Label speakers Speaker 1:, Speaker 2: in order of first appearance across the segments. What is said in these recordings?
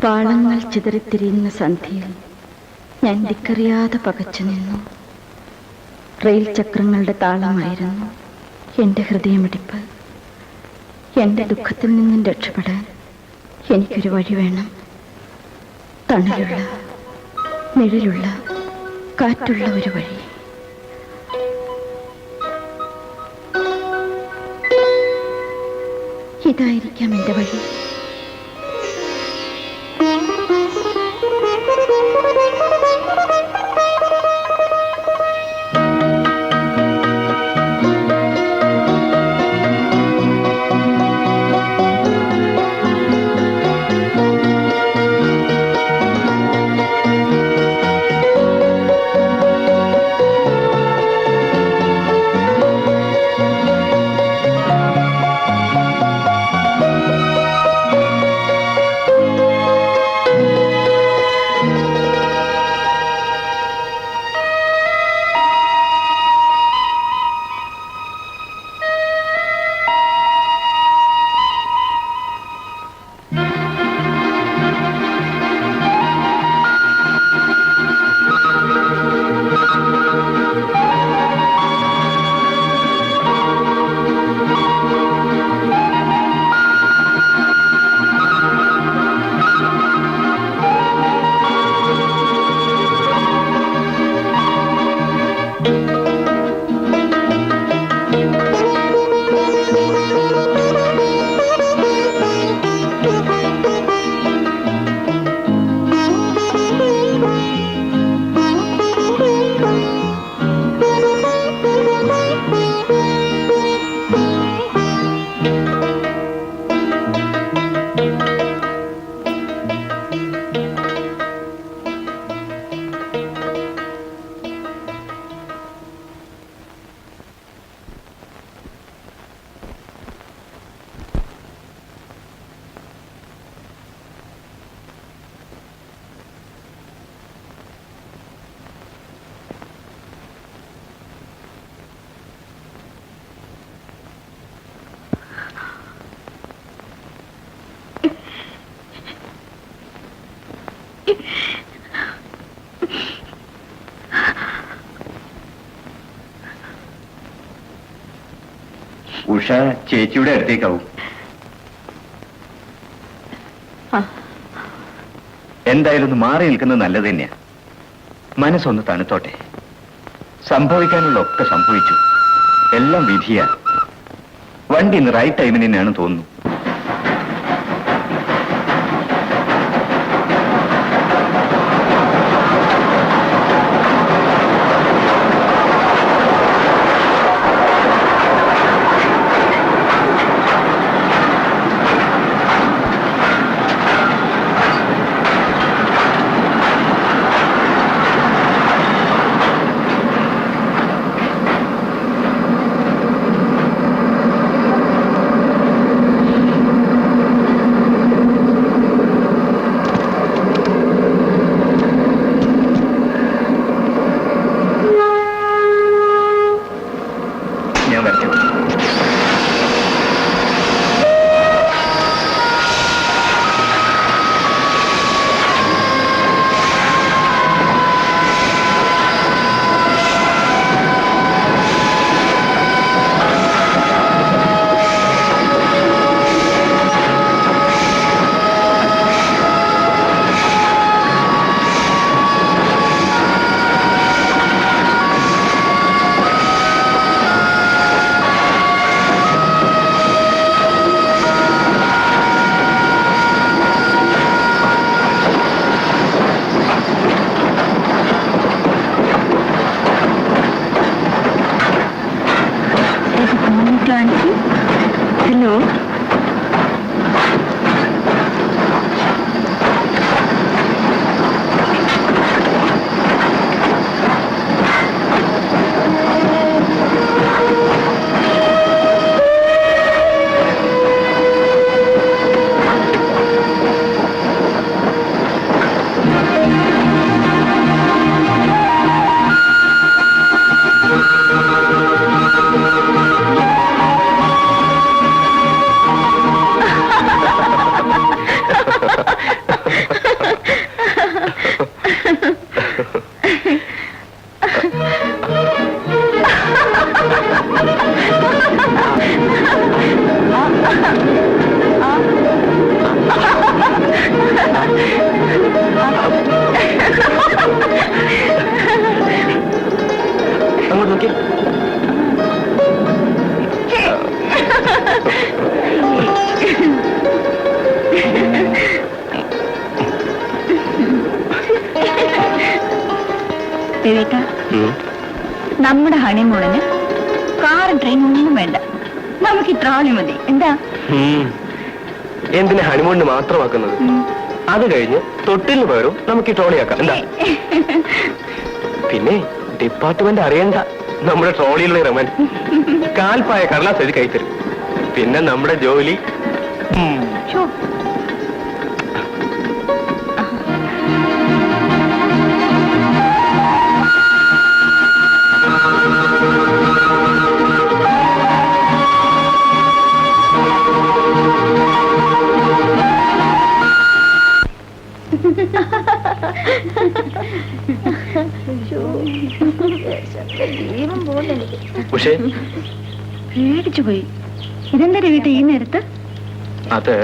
Speaker 1: പാളങ്ങൾ ചിതറിത്തിരിയുന്ന സന്ധ്യയിൽ ഞാൻ ദിക്കറിയാതെ പകച്ചു നിന്നു. റെയിൽ ചക്രങ്ങളുടെ താളമായിരുന്നു എൻ്റെ ഹൃദയമിടിപ്പ്. എൻ്റെ ദുഃഖത്തിൽ നിന്നും രക്ഷപ്പെടാൻ എനിക്കൊരു വഴി വേണം. തണലുള്ള, നിഴലുള്ള, കാറ്റുള്ള ഒരു വഴി. ഇതായിരിക്കാം എൻ്റെ വഴി.
Speaker 2: ഉഷ ചേച്ചിയുടെ അടുത്തേക്കാവും. എന്തായാലും ഒന്ന് മാറി നിൽക്കുന്നത് നല്ലത് തന്നെയാ. മനസ്സൊന്ന് തണുത്തോട്ടെ. സംഭവിക്കാനുള്ള ഒക്കെ സംഭവിച്ചു. എല്ലാം വിധിയാ. വണ്ടി ഇന്ന് റൈറ്റ് ടൈമിന് തന്നെയാണ് തോന്നുന്നു.
Speaker 1: വിവേക, നമ്മുടെ ഹണിമൂണിന് കാറും ട്രെയിനും ഒന്നും വേണ്ട, നമുക്ക് ഈ ട്രോളി മതി. എന്താ?
Speaker 3: എന്തിനാ ഹണിമൂണിന് മാത്രമാക്കുന്നത്? അത് കഴിഞ്ഞ് തൊട്ടിലിന് പകരം നമുക്ക് ഈ ട്രോളിയാക്കാം. എന്താ? പിന്നെ ഡിപ്പാർട്ട്മെന്റ് അറിയണ്ട നമ്മുടെ ട്രോളിയിലുള്ള റമൻ കാൽപ്പായ കടലാസ് എഴുതി കൈത്തരും. പിന്നെ നമ്മുടെ ജോലി. ഉഷേ,
Speaker 1: പേടിച്ചു പോയി. ഇതെന്താ വീട്ടിൽ ഈ നേരത്ത്?
Speaker 3: അത്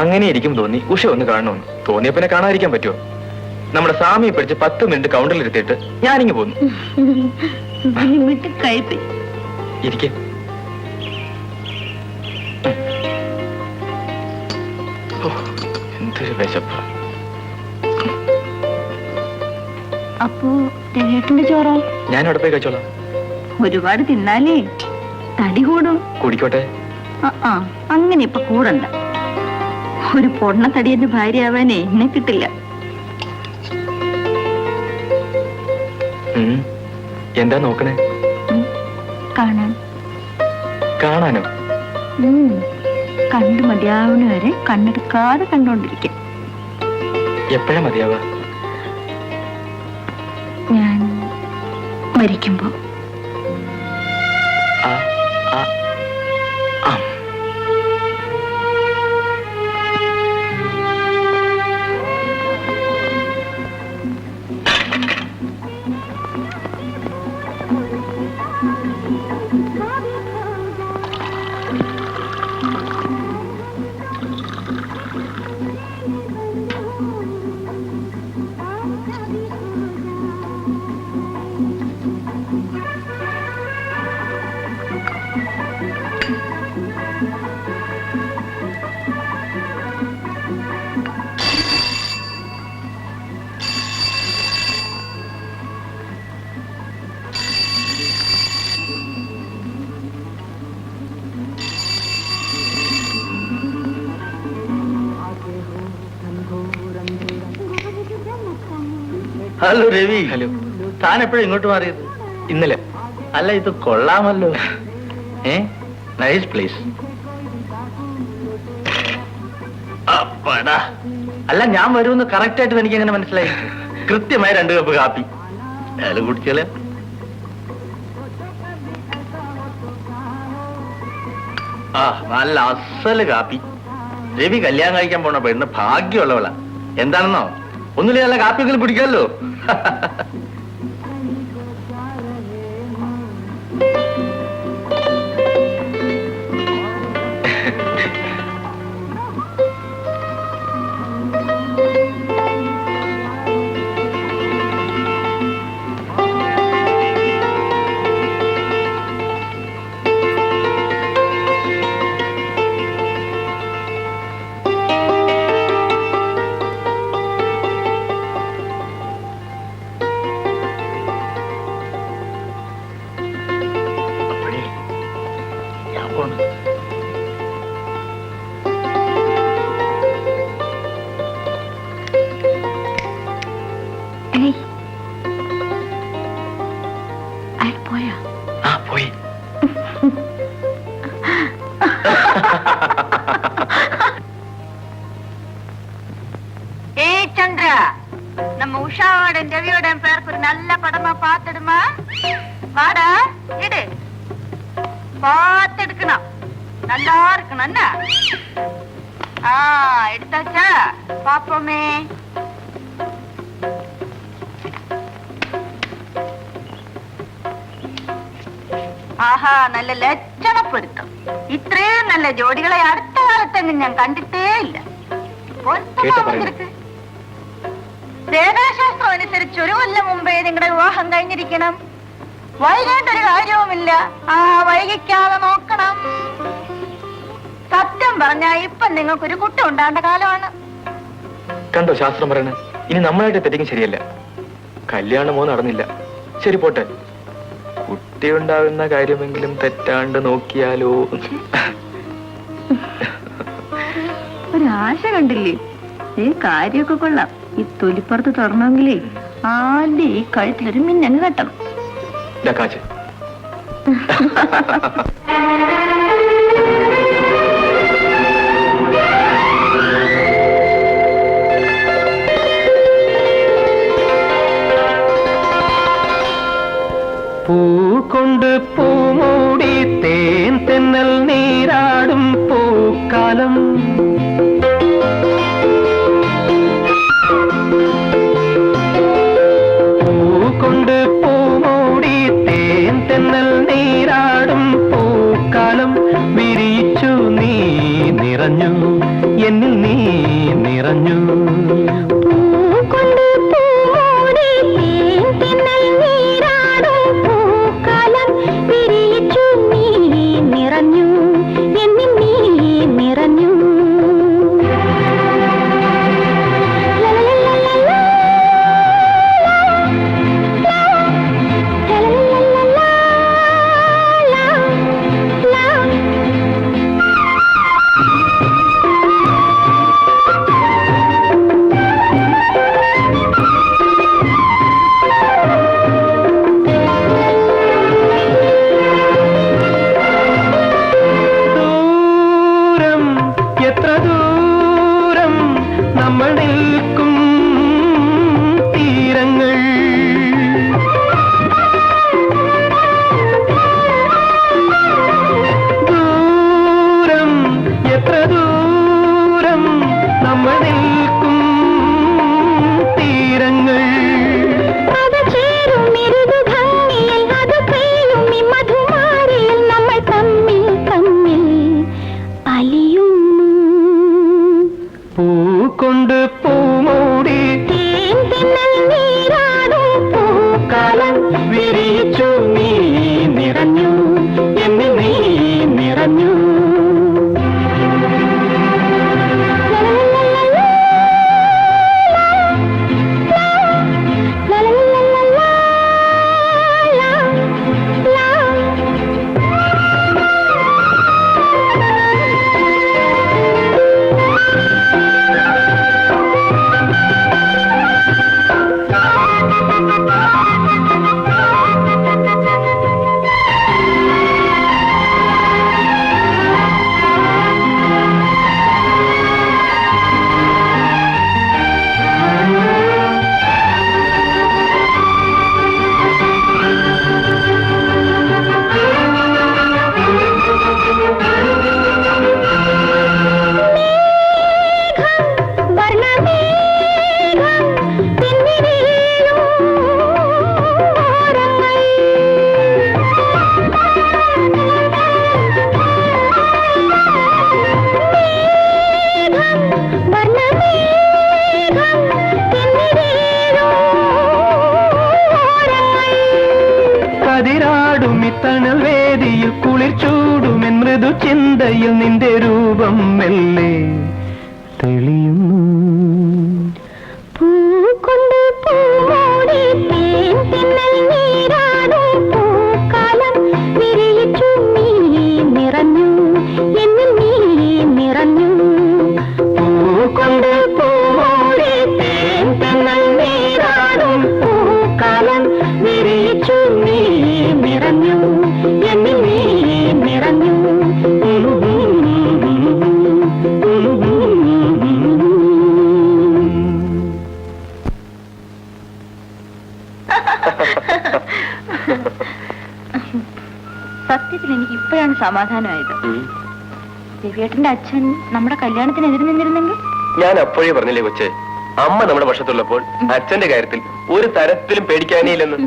Speaker 3: അങ്ങനെ ഇരിക്കും തോന്നി. ഉഷ ഒന്ന് കാണണമെന്ന് തോന്നിയ പിന്നെ കാണാതിരിക്കാൻ പറ്റുമോ? നമ്മുടെ സ്വാമിയെ പിടിച്ച് 10 മിനിറ്റ് കൗണ്ടറിൽ ഇരുത്തിയിട്ട് ഞാനിങ്ങ് പോന്നു. ഇരിക്കേ. എന്തൊരു വിശപ്പ്.
Speaker 1: അപ്പോ രേട്ടന്റെ ചോറോ?
Speaker 3: ഞാൻ അവിടെ പോയി കഴിച്ചോളാം.
Speaker 1: ഒരുപാട് തിന്നാലേ തടി കൂടും.
Speaker 3: കുടിക്കോട്ടെ.
Speaker 1: അങ്ങനെ ഇപ്പൊ കൂടണ്ട. ഒരു പൊണ്ണ തടിയന്റെ ഭാര്യയാവാനേ എന്നെ കിട്ടില്ല.
Speaker 3: എന്താ നോക്കണേ? കാണാനോ?
Speaker 1: കണ്ടു മതിയാവുന്ന വരെ കണ്ണെടുക്കാതെ കണ്ടോണ്ടിരിക്കും.
Speaker 3: എപ്പോഴാ മതിയാവുക?
Speaker 1: ഞാൻ മരിക്കുമ്പോ.
Speaker 4: ഹലോ രവി.
Speaker 3: ഹലോ.
Speaker 4: താൻ എപ്പോഴും ഇങ്ങോട്ട് മാറിയത്?
Speaker 3: ഇന്നലെ.
Speaker 4: അല്ല, ഇത് കൊള്ളാമല്ലോ. Nice place. അല്ല, ഞാൻ വരുമെന്ന് കറക്റ്റ് ആയിട്ട് എനിക്ക് എങ്ങനെ മനസ്സിലായി? കൃത്യമായി 2 കപ്പ് കാപ്പി അയാൾ കുടിച്ചാല്. നല്ല അസല് കാപ്പി. രവി കല്യാണം കഴിക്കാൻ പോണ പെണ്ണ് ഭാഗ്യമുള്ളവളാ. എന്താണെന്നോ, ഒന്നുമില്ല, നല്ല കാപ്പിയൊക്കെ പിടിക്കാമല്ലോ.
Speaker 3: പോയി.
Speaker 1: சந்திரா, நம்ம உஷாவோட ரவியோட பேருக்கு ஒரு நல்ல படமா பாத்துடுமா? வாடா, இடு. பார்த்து எடுக்கணும், நல்லா இருக்கணும். என்ன எடுத்தாச்சா? பாப்போமே. ആഹാ, നല്ല ലക്ഷണ പൊരുത്തം. ഇത്രയും നല്ല ജോഡികളെ അടുത്ത കാലത്തെങ്ങും ഞാൻ കണ്ടിട്ടേ ഇല്ല. വേദശാസ്ത്രം അനുസരിച്ച് 1 കൊല്ലം മുമ്പേ നിങ്ങളുടെ വിവാഹം കഴിഞ്ഞിരിക്കണം. വൈകേണ്ട ഒരു കാര്യവുമില്ല. വൈകിക്കാതെ നോക്കണം. സത്യം പറഞ്ഞാ ഇപ്പൊ നിങ്ങൾക്കൊരു കുട്ടി ഉണ്ടാകേണ്ട കാലമാണ്.
Speaker 3: കണ്ടോ ശാസ്ത്രം പറയണ? ഇനി നമ്മളായിട്ട് തെറ്റിക്കും ശരിയല്ല. കല്യാണമോ നടന്നില്ല, ശരി പോട്ടെ. കുട്ടി ഉണ്ടാകുന്ന കാര്യമെങ്കിലും തെറ്റാണ്ട് നോക്കിയാലോ?
Speaker 1: ഒരാശ കണ്ടില്ലേ? ഈ കാര്യമൊക്കെ കൊള്ളാം. ഈ തൊലിപ്പുറത്ത് തുറന്നെങ്കിലേ ആദ്യം ഈ കഴുത്തിലൊരു മിന്നങ്ങ് കെട്ടണം.
Speaker 3: കാച്ച് പൂ കൊണ്ട് പൂമൂടി തേൻ തെന്നൽ നീരാടും പൂക്കാലം. പൂ കൊണ്ട് പൂമൂടി തേൻ തെന്നൽ നീരാടും പൂക്കാലം. വിരിയിച്ചു നീ നിറഞ്ഞു, എന്നിൽ നീ നിറഞ്ഞു. വേദിയിൽ കുളിർ ചൂടുമെൻ മൃദു ചിന്തയിൽ നിന്റെ രൂപം മെല്ലെ തെളിയുന്നു.
Speaker 5: പൂക്കൊണ്ട് പൂമോടി തേൻ തിന്നൽ നീരാടും പൂക്കാലം വിരിയിച്ചു നീ നിറഞ്ഞു, എന്നിൽ നീ നിറഞ്ഞു.
Speaker 3: പൂക്കൊണ്ട് പൂമോടി തേൻ തിന്നൽ നീരാടും പൂക്കാലം വിരിയിച്ചു നീ നിറഞ്ഞു, എന്നിൽ നീ നിറഞ്ഞു.
Speaker 1: സത്യത്തിൽ എനിക്ക് ഇപ്പോഴാണ് സമാധാനമായത്. രവിയേട്ടന്റെ അച്ഛൻ നമ്മുടെ കല്യാണത്തിന് എതിര് നിന്നിരുന്നെങ്കിൽ?
Speaker 3: ഞാൻ അപ്പോഴേ പറഞ്ഞില്ലേ കൊച്ചേ, അമ്മ നമ്മുടെ പക്ഷത്തുള്ളപ്പോൾ അച്ഛന്റെ കാര്യത്തിൽ ഒരു തരത്തിലും പേടിക്കാനേ ഇല്ലെന്ന്.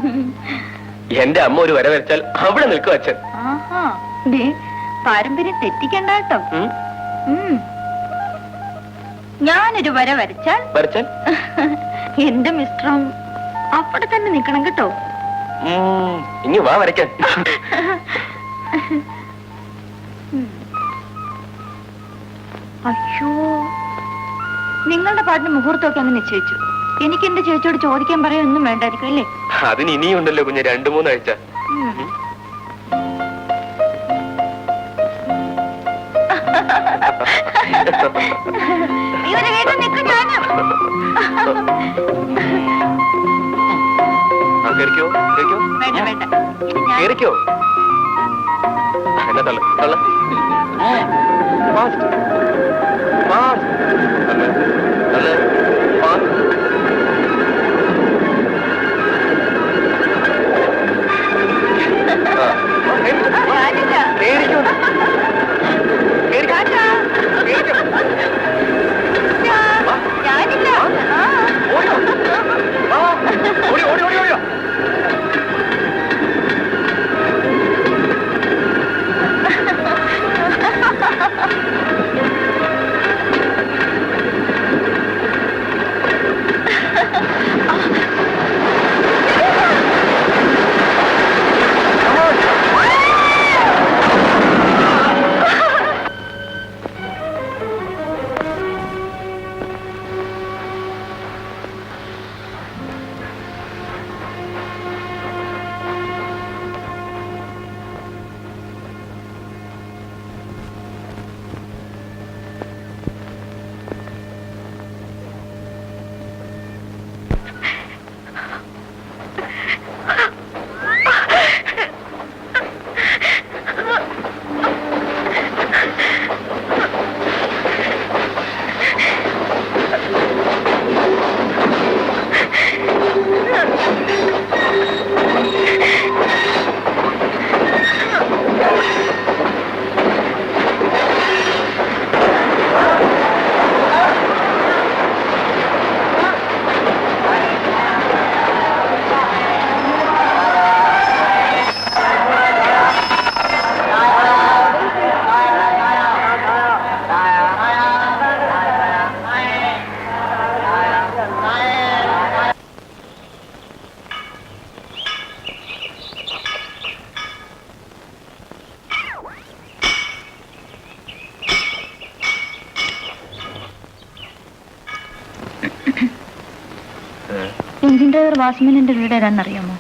Speaker 3: എന്റെ അമ്മ ഒരു വര വരച്ചാൽ അവിടെ നിൽക്കും അച്ഛൻ.
Speaker 1: ആഹാ, പാരമ്പര്യം തെറ്റിക്കണ്ട കേട്ടോ. ഞാനൊരു വര വരച്ചാൽ എന്റെ മിസ്റ്ററും അവിടെ തന്നെ നിൽക്കണം കേട്ടോ.
Speaker 3: ഇനി വാ വരയ്ക്കാൻ.
Speaker 1: അയ്യോ, നിങ്ങളുടെ പാട്ടിന് മുഹൂർത്തമൊക്കെ അങ്ങ് നിശ്ചയിച്ചു. എനിക്ക് എന്റെ ചേച്ചിയോട് ചോദിക്കാൻ പറയാനൊന്നും വേണ്ടായിരിക്കും അല്ലേ?
Speaker 3: അതിന് ഇനിയുണ്ടല്ലോ കുഞ്ഞ്, 2-3 ആഴ്ച.
Speaker 1: ഇവരെ വീട്ടിൽ നിൽക്കും ഞാനും.
Speaker 3: കേറിക്കോ കേറിക്കോ
Speaker 1: വേണ്ട വേണ്ട, ഇനി ഞാൻ
Speaker 3: കേറിക്കോ. എന്നാ തള്ള തള്ള ഫാസ്റ്റ് ഫാസ്റ്റ് തള്ള ഫാസ്റ്റ്.
Speaker 1: ഞാനില്ല.
Speaker 3: കേറിക്കോ
Speaker 1: ടാറ്റാ. ഞാനില്ല.
Speaker 3: ഓടിയോ ഓടി ഓടി ഓടി ഓടിയോ.
Speaker 1: എഞ്ചിൻ ഡ്രൈവർ വാസുവിന്റെ വീട് ഏതാണെന്നറിയാമോ?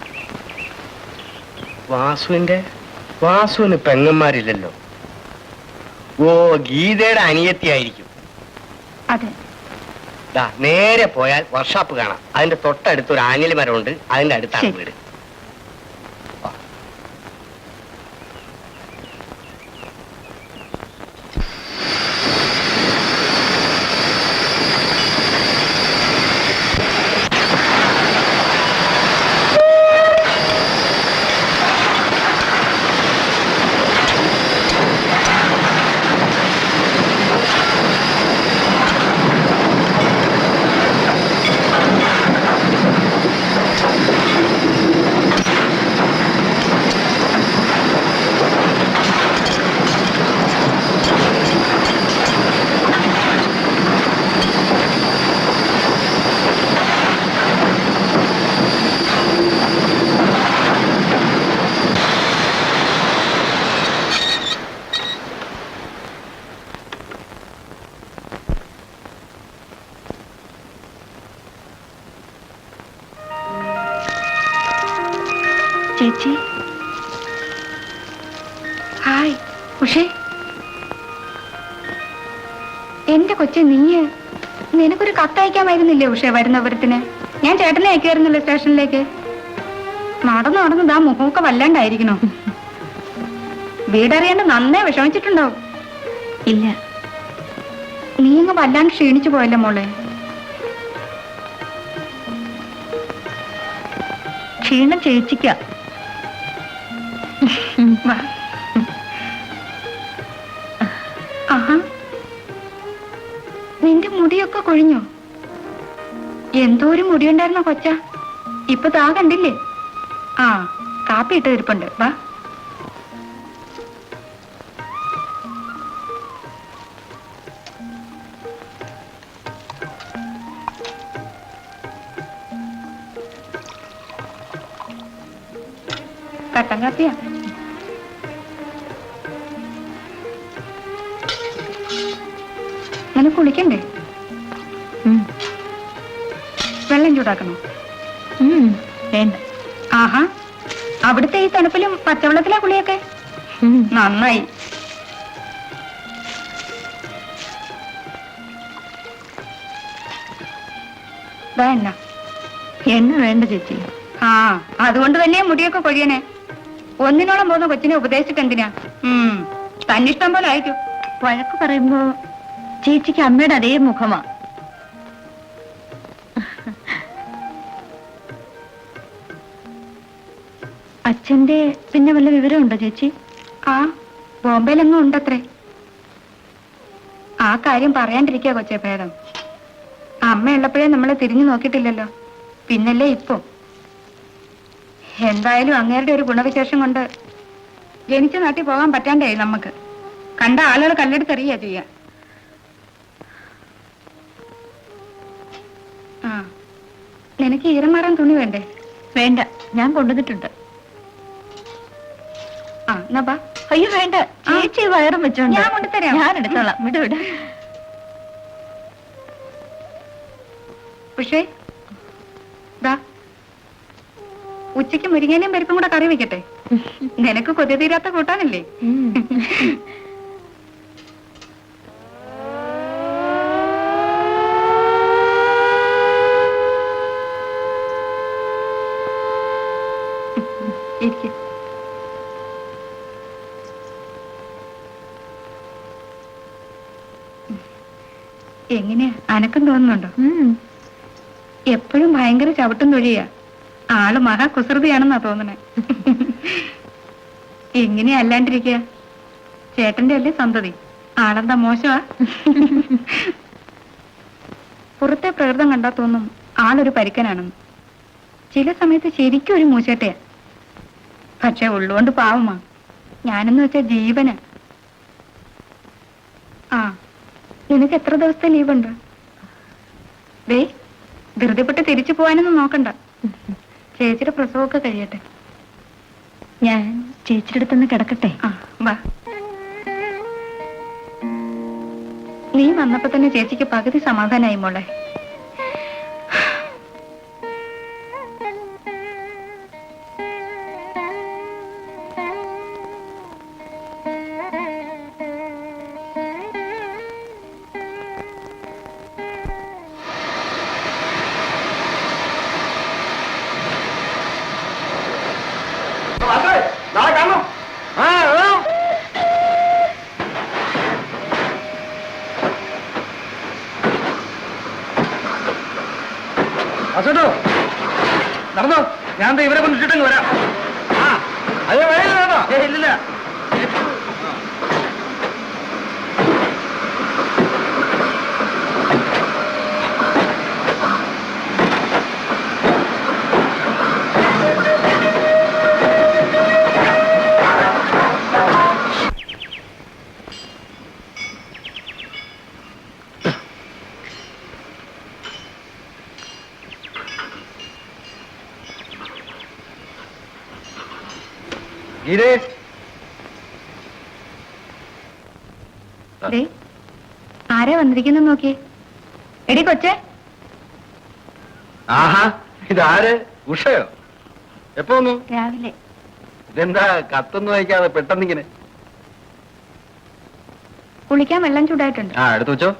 Speaker 6: വാസുവിന് പെങ്ങന്മാരില്ലല്ലോ. ഓ, ഗീതയുടെ അനിയത്തിയായിരിക്കും.
Speaker 1: അതെ.
Speaker 6: നേരെ പോയാൽ വർക്ക്ഷോപ്പ് കാണാം. അതിന്റെ തൊട്ടടുത്ത് ഒരു ആഞ്ഞലി മരമുണ്ട്. അതിന്റെ അടുത്താണ്
Speaker 1: ശരി.
Speaker 6: വീട്.
Speaker 1: ചേച്ചി, ഹായ്. ഉഷേ, എന്റെ കൊച്ചെ, നിനക്കൊരു കത്തയക്കാമായിരുന്നില്ലേ ഉഷേ വരുന്നവരത്തിന്? ഞാൻ ചേട്ടനെ അയക്കുമായിരുന്നല്ലോ സ്റ്റേഷനിലേക്ക്. നടന്നു ദാ മുഖമൊക്കെ വല്ലാണ്ടായിരിക്കണോ? വീടറിയാണ്ട് നന്നേ വിഷമിച്ചിട്ടുണ്ടാവും. ഇല്ല, നീ അങ്ങ് വല്ലാണ്ട് ക്ഷീണിച്ചു പോയല്ലോ മോളെ. ക്ഷീണം ചേച്ചിക്ക. ആഹാ, നിന്റെ മുടിയൊക്കെ കൊഴിഞ്ഞോ? എന്തോ ഒരു മുടിയുണ്ടായിരുന്നോ കൊച്ച? ഇപ്പൊ താ കണ്ടില്ലേ? ആ, കാപ്പി ഇട്ട് ഇരിപ്പുണ്ട്. വാ. കട്ടൻ കാപ്പിയാ. നിനക്ക് കുളിക്കണ്ടേ? ചൂടാക്കണോ?
Speaker 5: വേണ്ട.
Speaker 1: ആഹാ, അവിടുത്തെ ഈ തണുപ്പിലും പച്ചവെള്ളത്തിലാ കുളിയൊക്കെ? നന്നായി. എണ്ണ
Speaker 5: എണ്ണ വേണ്ട ചേച്ചി.
Speaker 1: ആ, അതുകൊണ്ട് തന്നെ മുടിയൊക്കെ കൊഴിയണേ. ഒന്നിനോളം പോകുന്ന കൊച്ചിനെ ഉപദേശിച്ചിട്ട് എന്തിനാ? തന്നിഷ്ടം പോലെ ആയിരിക്കും.
Speaker 5: വഴക്ക് പറയുമ്പോ ചേച്ചിക്ക് അമ്മയുടെ അതേ മുഖമാ. അച്ഛന്റെ പിന്നെ വല്ല വിവരമുണ്ടോ ചേച്ചി?
Speaker 1: ആ, ബോംബെയിലെങ്ങും ഉണ്ടത്രേ. ആ കാര്യം പറയാണ്ടിരിക്കുക കൊച്ചേ ഭേദം. അമ്മയുള്ളപ്പോഴേ നമ്മളെ തിരിഞ്ഞു നോക്കിയിട്ടില്ലല്ലോ, പിന്നല്ലേ ഇപ്പോ. എന്തായാലും അങ്ങേരുടെ ഒരു ഗുണവിശേഷം കൊണ്ട് ജനിച്ച നാട്ടിൽ പോകാൻ പറ്റാണ്ടായി നമുക്ക്. കണ്ട ആളുകൾ കല്ലെടുത്തെറിയാ ചെയ്യാ. ആ, നിനക്ക് ഈരം മാറാൻ തുണി വേണ്ടേ?
Speaker 5: വേണ്ട, ഞാൻ കൊണ്ടുവന്നിട്ടുണ്ട്.
Speaker 1: ആ, എന്നാ ബാ.
Speaker 5: അയ്യോ വേണ്ട ചേച്ചി, വയറും വെച്ചോണ്ട്
Speaker 1: ഞാൻ കൊണ്ടുതരാം.
Speaker 5: ഞാൻ എടുത്തോളാം. വിട്.
Speaker 1: പക്ഷേ ദാ, ഉച്ചയ്ക്ക് മുരിങ്ങേനയും പരിപ്പും കൂടെ കറി വെക്കട്ടെ. നിനക്ക് കൊതി തീരാത്ത കൂട്ടാനല്ലേ? ഇരിക്ക്. എങ്ങനെയാ, അനക്കം തോന്നുന്നുണ്ടോ? എപ്പോഴും ഭയങ്കര ചവിട്ടും തൊഴിയാ. ആള് മഹാ കുസൃതിയാണെന്നാ തോന്നണേ. എങ്ങനെയാ അല്ലാണ്ടിരിക്കുക? ചേട്ടന്റെ അല്ലേ സന്തതി, ആളെന്താ മോശമാ? പുറത്തെ പ്രകൃതം കണ്ടാ തോന്നും ആളൊരു പരുക്കനാണെന്ന്. ചില സമയത്ത് ശരിക്കും ഒരു മൂശേട്ടയാ. പക്ഷെ ഉള്ളുകൊണ്ട് പാവമാ. ഞാനെന്ന് വെച്ചാ ജീവന. ആ, നിനക്ക് എത്ര ദിവസത്തെ ലീവുണ്ട്? ദേ, ധൃതിപ്പെട്ട് തിരിച്ചു പോകാനൊന്നും നോക്കണ്ട. ചേച്ചിയുടെ പ്രസവമൊക്കെ കഴിയട്ടെ.
Speaker 5: ഞാൻ ചേച്ചിയുടെ അടുത്തൊന്ന് കിടക്കട്ടെ?
Speaker 1: ആ, വാ. നീ വന്നപ്പോ തന്നെ ചേച്ചിക്ക് പകുതി സമാധാനായി മോളെ.
Speaker 3: നാളെ കാണണം. അസോട്ടോ നടന്നോ, ഞാൻ ഇവരെ കൊണ്ടിട്ടങ്ങ് വരാം. ആ, അത് വഴിയില്ലാട്ടോ? ഇല്ലില്ല.
Speaker 1: ആരാ വന്നിരിക്കുന്നു നോക്കിയേ. എടി കൊച്ചേ.
Speaker 4: ആഹാ, ഇതാര്? ഉഷയോ? എപ്പോ വന്നു?
Speaker 1: രാവിലെ.
Speaker 4: ഇതെന്താ കത്തൊന്നും വായിക്കാതെ പെട്ടെന്നിങ്ങനെ?
Speaker 1: കുളിക്കാൻ വെള്ളം ചൂടായിട്ടുണ്ട്.
Speaker 4: ആ, എടുത്തു വെച്ചോ.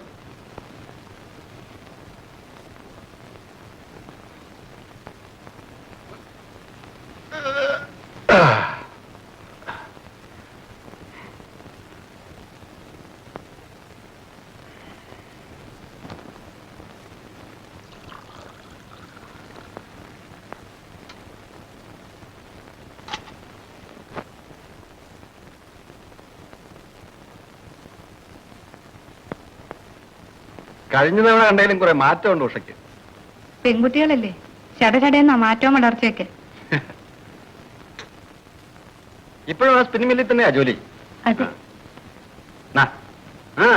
Speaker 4: കഴിഞ്ഞ തവണ കണ്ടതിലും കുറെ മാറ്റമുണ്ട് ഉഷയ്ക്ക്.
Speaker 1: പെൺകുട്ടികളല്ലേ, ചടചടയെന്നാ മാറ്റവും വളർച്ചയൊക്കെ.
Speaker 4: ഇപ്പോഴും ആ സ്പിന്നിംഗ് മില്ലിൽ തന്നെയാ ജോലി?
Speaker 5: അതെ.
Speaker 4: നാ, ആ.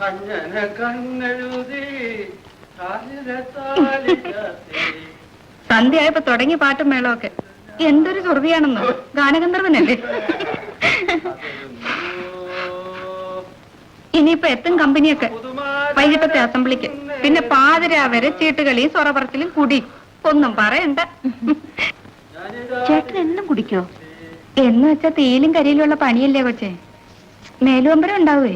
Speaker 7: അങ്ങനെ കണ്ണെഴുതി താലിരത്താലി ചാർത്തി.
Speaker 1: സന്ധ്യയായപ്പോ തുടങ്ങി പാട്ടും മേളമൊക്കെ. എന്തൊരു ശ്രുതിയാണെന്നോ, ഗാനഗന്ധർവനല്ലേ. ഇനിയിപ്പോ എത്തും കമ്പനിയൊക്കെ വൈകിട്ടത്തെ അസംബ്ലിക്ക്. പിന്നെ പാതിരാ വരെ ചീട്ടുകളിയും സ്വറപറച്ചിലും കുടി, ഒന്നും പറയണ്ട.
Speaker 5: ചേട്ടൻ എന്നും കുടിക്കോ?
Speaker 1: എന്ന് വെച്ചാ തേയിലും കരിയിലുള്ള പണിയല്ലേ കൊച്ചേ, മേലുവമ്പരം ഉണ്ടാവേ.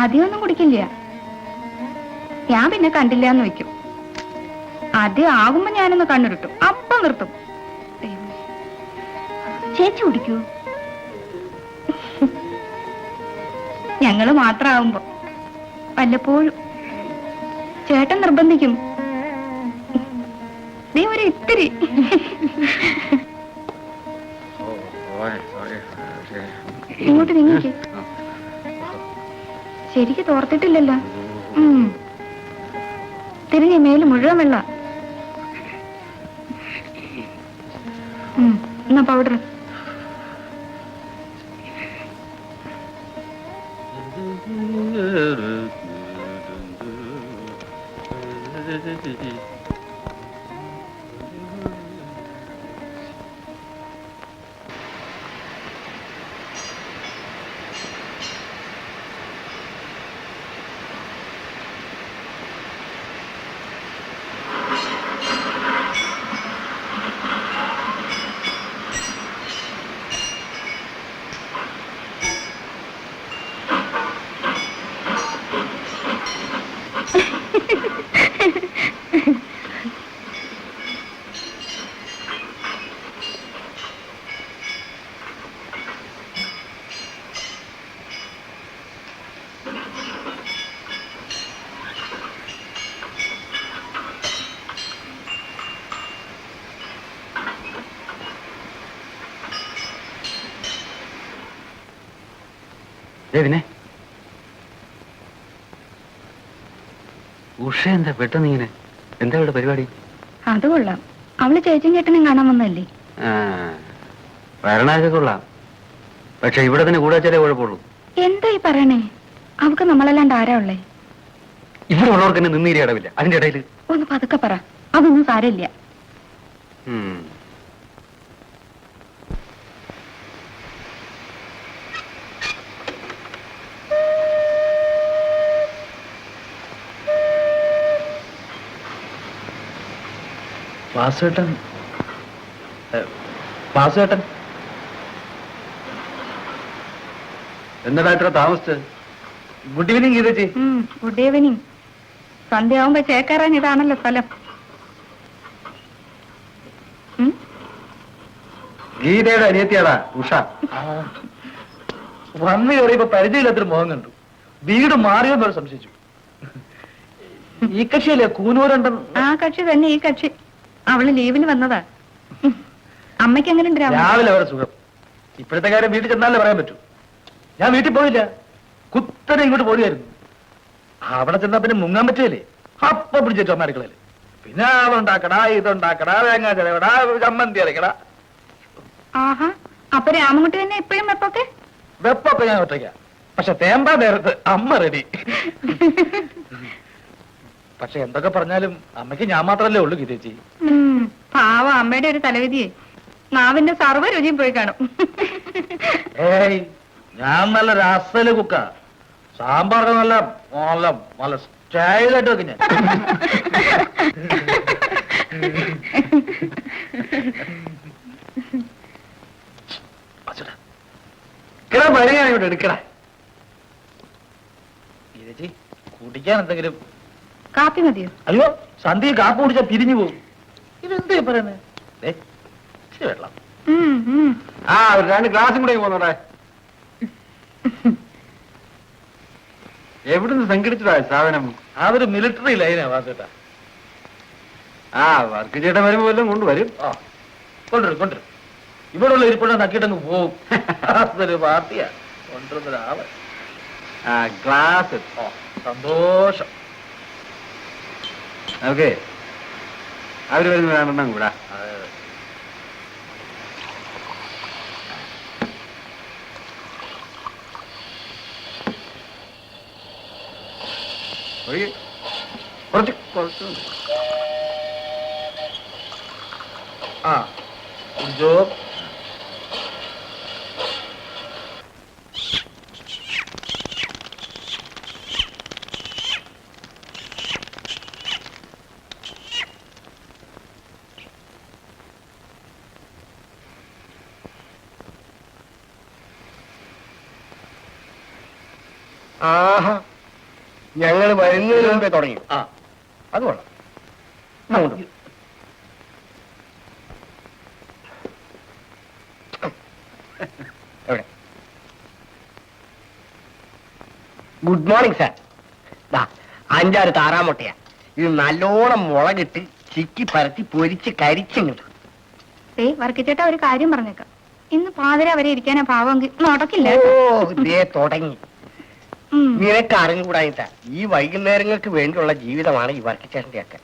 Speaker 1: ആദ്യമൊന്നും കുടിക്കില്ല, ഞാൻ പിന്നെ കണ്ടില്ല എന്ന് വെക്കും. ആദ്യം ആകുമ്പോ ഞാനൊന്ന് കണ്ണിരുട്ടും, അപ്പം നിർത്തും.
Speaker 5: ചേച്ചി കുടിക്കൂ?
Speaker 1: ഞങ്ങള് മാത്രമാവുമ്പോ വല്ലപ്പോഴും. ചേട്ടൻ നിർബന്ധിക്കും, നീ ഒരു ഇത്തിരി. ഇങ്ങോട്ട് നീങ്ങിക്ക്. ശരിക്ക് തോർത്തിട്ടില്ലല്ലോ. തിരിഞ്ഞ മേല് മുഴുവൻ വെള്ള. എന്നാ പൗഡർ.
Speaker 7: പിന്നെ ഉഷ എന്താ പെട്ടെന്ന് ഇങ്ങനെ? എന്താ ഇവിടെ പരിപാടി?
Speaker 1: അത് കൊള്ളാം, അവള് ചേച്ചിയും ചേട്ടനും കാണാൻ വന്നല്ലേ.
Speaker 7: വരണൊക്കെ കൊള്ളാം, പക്ഷെ ഇവിടെ തന്നെ കൂടെ വെച്ചാലേ കുഴപ്പമുള്ളൂ.
Speaker 1: എന്താ ഈ പറയണേ? അവക്ക് നമ്മളല്ലാണ്ട് ആരാ ഉള്ളേ?
Speaker 7: ഇവിടെ ഉള്ളവർക്ക് തന്നെ നിന്നീരി ഇടവില്ല. അതിന്റെ ഇടയിൽ
Speaker 1: ഒന്ന് പതുക്കെ പറ, അതൊന്നും സാരമില്ല.
Speaker 3: വാസുവേട്ടൻ, വാസുവേട്ടൻ
Speaker 7: എന്താ ഇത്ര താമസിച്ചത്?
Speaker 3: ഗുഡ് ഈവനിങ് ഗീതച്ചി.
Speaker 1: Good evening. സന്ധ്യയാവുമ്പോ ചേക്കാറാൻ ഇതാണല്ലോ സ്ഥലം.
Speaker 7: ഗീതയുടെ അനിയത്തിയാടാ ഉഷ.
Speaker 3: വന്നു കയറിയപ്പോ പരിചയമില്ലാത്തൊരു മുഖം കണ്ടു. വീട് മാറിയോന്നൊരു സംശയിച്ചു. ഈ കക്ഷിയല്ലേ കൂനൂരുണ്ടെന്ന്?
Speaker 1: ആ കക്ഷി തന്നെ ഈ കക്ഷി. അവള് ലീവിന് വന്നതാ. അമ്മയ്ക്ക് എങ്ങനെ ഉണ്ട്
Speaker 3: രാവിലെ അവരെ സുഖം. ഇപ്പോഴത്തെ കാര്യം വീട്ടിൽ ചെന്നാലേ പറയാൻ പറ്റൂ. ഞാൻ വീട്ടിൽ പോയില്ല, കുത്തനെ ഇങ്ങോട്ട് പോരുമായിരുന്നു. അവിടെ ചെന്നാ പിന്നെ മുങ്ങാൻ പറ്റിയല്ലേ, അപ്പൊ പിടിച്ചു അമ്മ അടുക്കളയില്. പിന്നെ അതുണ്ടാക്കടാ, ഇതുണ്ടാക്കടാ, തേങ്ങ ചിലവിടാ, ചമ്മന്തി അരക്കടാ.
Speaker 1: ആഹാ, അപ്പൊ രാമൻകുട്ടി തന്നെ എപ്പോഴും വെപ്പൊക്കെ?
Speaker 3: വെപ്പൊക്കെ ഞാൻ ഒറ്റയ്ക്ക, പക്ഷെ തേമ്പാ നേരത്ത് അമ്മ റെഡി. പക്ഷെ എന്തൊക്കെ പറഞ്ഞാലും അമ്മയ്ക്ക് ഞാൻ മാത്രല്ലേ ഉള്ളൂ ഗീതേച്ചി.
Speaker 1: പാവ അമ്മയുടെ ഒരു തലവിധിയെ, നാവിന്റെ സർവ്വ രുചിയും പോയി കാണും.
Speaker 3: ഏയ്, ഞാൻ നല്ല രസല് കുക്ക. സാമ്പാറൊക്കെ നല്ല നല്ല നല്ല സ്റ്റൈലായിട്ട് വെക്കും ഞാൻ. ഇവിടെ എടുക്കടാ ഗീതേച്ചി. കുടിക്കാൻ എന്തെങ്കിലും?
Speaker 1: കാപ്പി മതിയോ?
Speaker 3: അയ്യോ, സന്ധ്യ കാപ്പ് കുടിച്ചാ പിരിഞ്ഞു പോകും. ഇതെന്താ പറയുന്നത്? വെള്ളം.
Speaker 7: ആ ഒരു 2 ഗ്ലാസും കൂടെ പോന്നോടെ. എവിടുന്ന് സംഘടിച്ചതാ സാധനം?
Speaker 3: അതൊരു മിലിറ്ററി ലൈനാ വാസേട്ടാ.
Speaker 7: ആ വർക്ക് ചേട്ടൻ വരുമ്പോ എല്ലാം കൊണ്ടുവരും.
Speaker 3: ആ കൊണ്ടുവരും കൊണ്ടുവരും. ഇവിടെ ഉള്ള ഇരിപ്പുള്ള നക്കിട്ടങ്ങ് പോവും. അതൊരു പാർട്ടിയാ കൊണ്ടുവന്നൊരാള്.
Speaker 7: ആ ഗ്ലാസ്.
Speaker 3: സന്തോഷം.
Speaker 7: ഓക്കെ, അവര് വരുന്ന 2 കൂടാ. കുറച്ച്
Speaker 3: ആ കുടിച്ചോ.
Speaker 6: ആഹാ, ഞങ്ങൾ വരുന്നതിന് മുമ്പേ തുടങ്ങി.
Speaker 3: ആ
Speaker 6: അത് കൊള്ളാം. അങ്ങോട്ട്. എവിടെ? Good morning sir. ദാ 5-6 താറാമുട്ടയാ. ഇത് നല്ലോണം മുളകിട്ട് ചിക്കി പരത്തി പൊരിച്ച് കരിച്ചിങ്ങോട്ട്.
Speaker 1: വർക്കിച്ചേട്ടാ ഒരു കാര്യം പറഞ്ഞേക്കാം. ഇന്ന് പാതിര വരെ ഇരിക്കാനാ പാവമെങ്കിൽ നടക്കില്ല.
Speaker 6: ഓ, ഇതേ തുടങ്ങി. നിനക്ക് അറിഞ്ഞുകൂടായിട്ടാ ഈ വൈകുന്നേരങ്ങൾക്ക് വേണ്ടിയുള്ള ജീവിതമാണ് ഈ വർക്കിച്ചേട്ടന്റെ ഒക്കെ.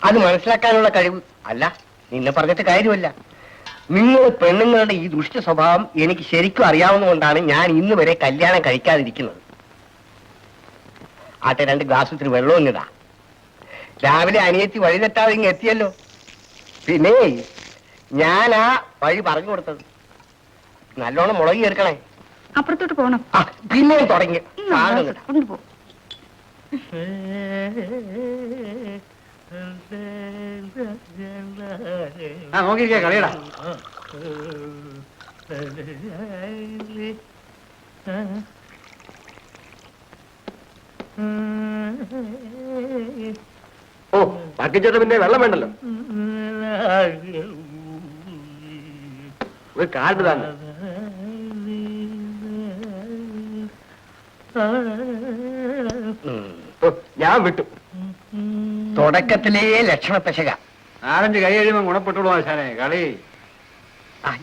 Speaker 6: അത് മനസ്സിലാക്കാനുള്ള കഴിവ് അല്ല, നിന്നെ പറഞ്ഞിട്ട് കാര്യമല്ല. നിങ്ങൾ പെണ്ണുങ്ങളുടെ ഈ ദുഷ്ട സ്വഭാവം എനിക്ക് ശരിക്കും അറിയാവുന്നതുകൊണ്ടാണ് ഞാൻ ഇന്ന് വരെ കല്യാണം കഴിക്കാതിരിക്കുന്നത്. ആട്ടെ, 2 ഗ്ലാസ് ഇത്തിരി വെള്ളവും ഇടാ. രാവിലെ അനിയത്തി വഴി തെറ്റാതെ ഇങ്ങ് എത്തിയല്ലോ. പിന്നെ ഞാനാ വഴി പറഞ്ഞു കൊടുത്തത്. നല്ലോണം മുളകി ചേർക്കണേ.
Speaker 1: അപ്പുറത്തോട്ട് പോണം.
Speaker 6: ആ, പിന്നെ തുടങ്ങി.
Speaker 1: കൊണ്ടുപോ.
Speaker 7: ആ നോക്കിയിരിക്കാ കളിയടാ.
Speaker 3: ഓ വർക്കിച്ചേട്ടൻ പിന്നെ വെള്ളം വേണ്ടല്ലോ. ഒരു കാർഡ് തന്നെ. ഞാൻ വിട്ടു.
Speaker 6: തുടക്കത്തിലേ ലക്ഷണ പെശക.
Speaker 7: 4-5 കൈ കഴിയുമ്പോ ഗുണപ്പെട്ടുള്ളൂ ആശാനെ. കളി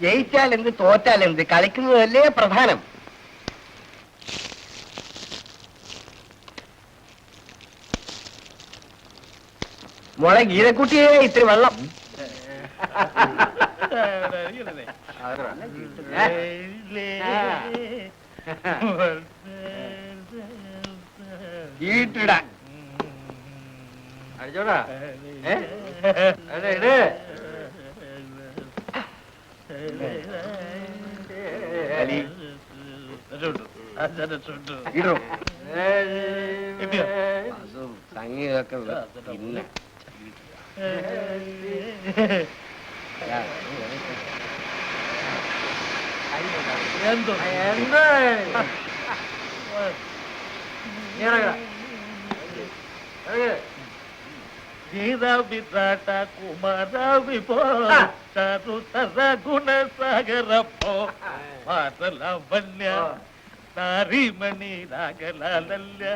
Speaker 6: ജയിച്ചാൽ എന്ത് തോറ്റാൽ എന്ത്, കളിക്കുന്നതല്ലേ പ്രധാനം. മോളെ ഗീതക്കുട്ടിയെ ഇത്തിരി വെള്ളം. ഈട്ടിടാൻ
Speaker 7: അടിച്ചോടാ. ഇട്.
Speaker 6: സംഗീതമൊക്കെ പിന്നെ
Speaker 3: എന്താ കുമാര വിഭോ ഗുണ സാഗരപ്പോ മാതലവന്യ നാരിമണി രാഗലാലല്യ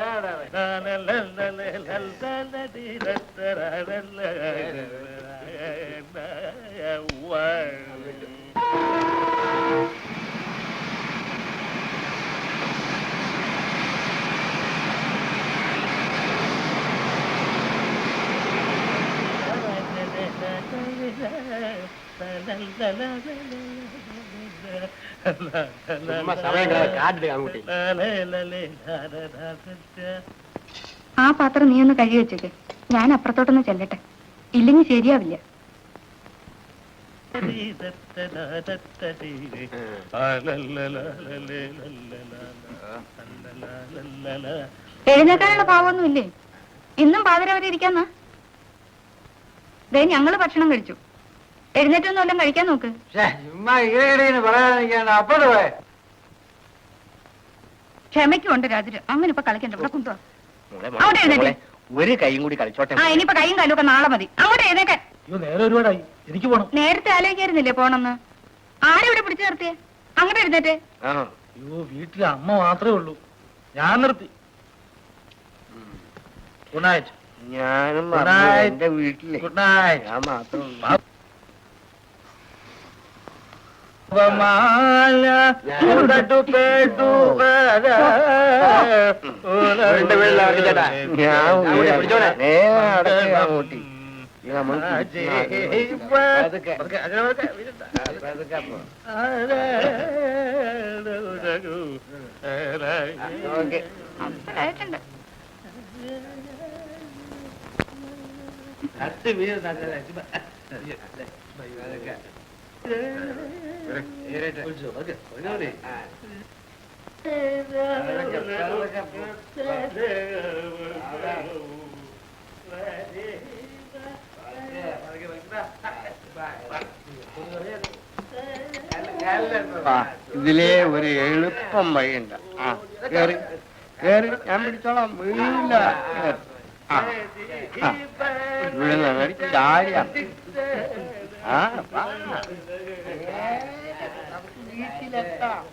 Speaker 1: ആ പാത്രം നീ ഒന്ന് കഴുകി വെച്ചേക്ക്. ഞാൻ അപ്പുറത്തോട്ടൊന്ന് ചെല്ലട്ടെ, ഇല്ലെങ്കിൽ ശരിയാവില്ല. എഴുന്നേക്കാനുള്ള ഭാവമൊന്നും ഇല്ലേ? ഇന്നും പാതിര വരെ ഇരിക്കാന്നാ? ദേ ഞങ്ങള് ഭക്ഷണം കഴിച്ചു. എഴുന്നേറ്റൊന്നും എല്ലാം കഴിക്കാൻ നോക്ക്. ക്ഷമയ്ക്കുണ്ട് രാത്രി. അങ്ങനെ ഇപ്പൊ കളിക്കണ്ട. ഇവിടെ കൊണ്ടുവാ. അവിടെ എഴുന്നേറ്റ്.
Speaker 6: ഒരു കൈയും കൂടി കളിച്ചോട്ടെ.
Speaker 1: ആ ഇനിയിപ്പോ കൈയും കാലും ഒക്കെ നാളെ മതി. അങ്ങോട്ട് എഴുന്നേക്കാൻ.
Speaker 3: നേരെ ഒരുപാടായി. എനിക്ക് പോണം.
Speaker 1: നേരത്തെ ആലോചിക്കായിരുന്നില്ലേ പോണെന്ന്? ആരെവിടെ പിടിച്ചു നിർത്തിയേ? അങ്ങോട്ട് എഴുന്നേറ്റ്.
Speaker 3: അയ്യോ, വീട്ടിൽ അമ്മ മാത്രമേ ഉള്ളൂ. ഞാൻ നിർത്തി. Good night.
Speaker 6: ഞാനും എന്റെ വീട്ടില്
Speaker 3: ഗുഡ് നൈറ്റ്.
Speaker 6: ഞാൻ മാത്രം
Speaker 1: ആയിട്ടുണ്ട്.
Speaker 6: ഇതിലെ ഒരു എളുപ്പം വഴിയുണ്ട്. ആ കേറി കേറി, ഞാൻ പിടിച്ചോളാം, വീഴില്ല. കേറ്. ആ ആ, ഇവിടെ നിന്ന് ചാടിയാ. ആ വാ. നമുക്ക് വീട്ടിലെത്താം.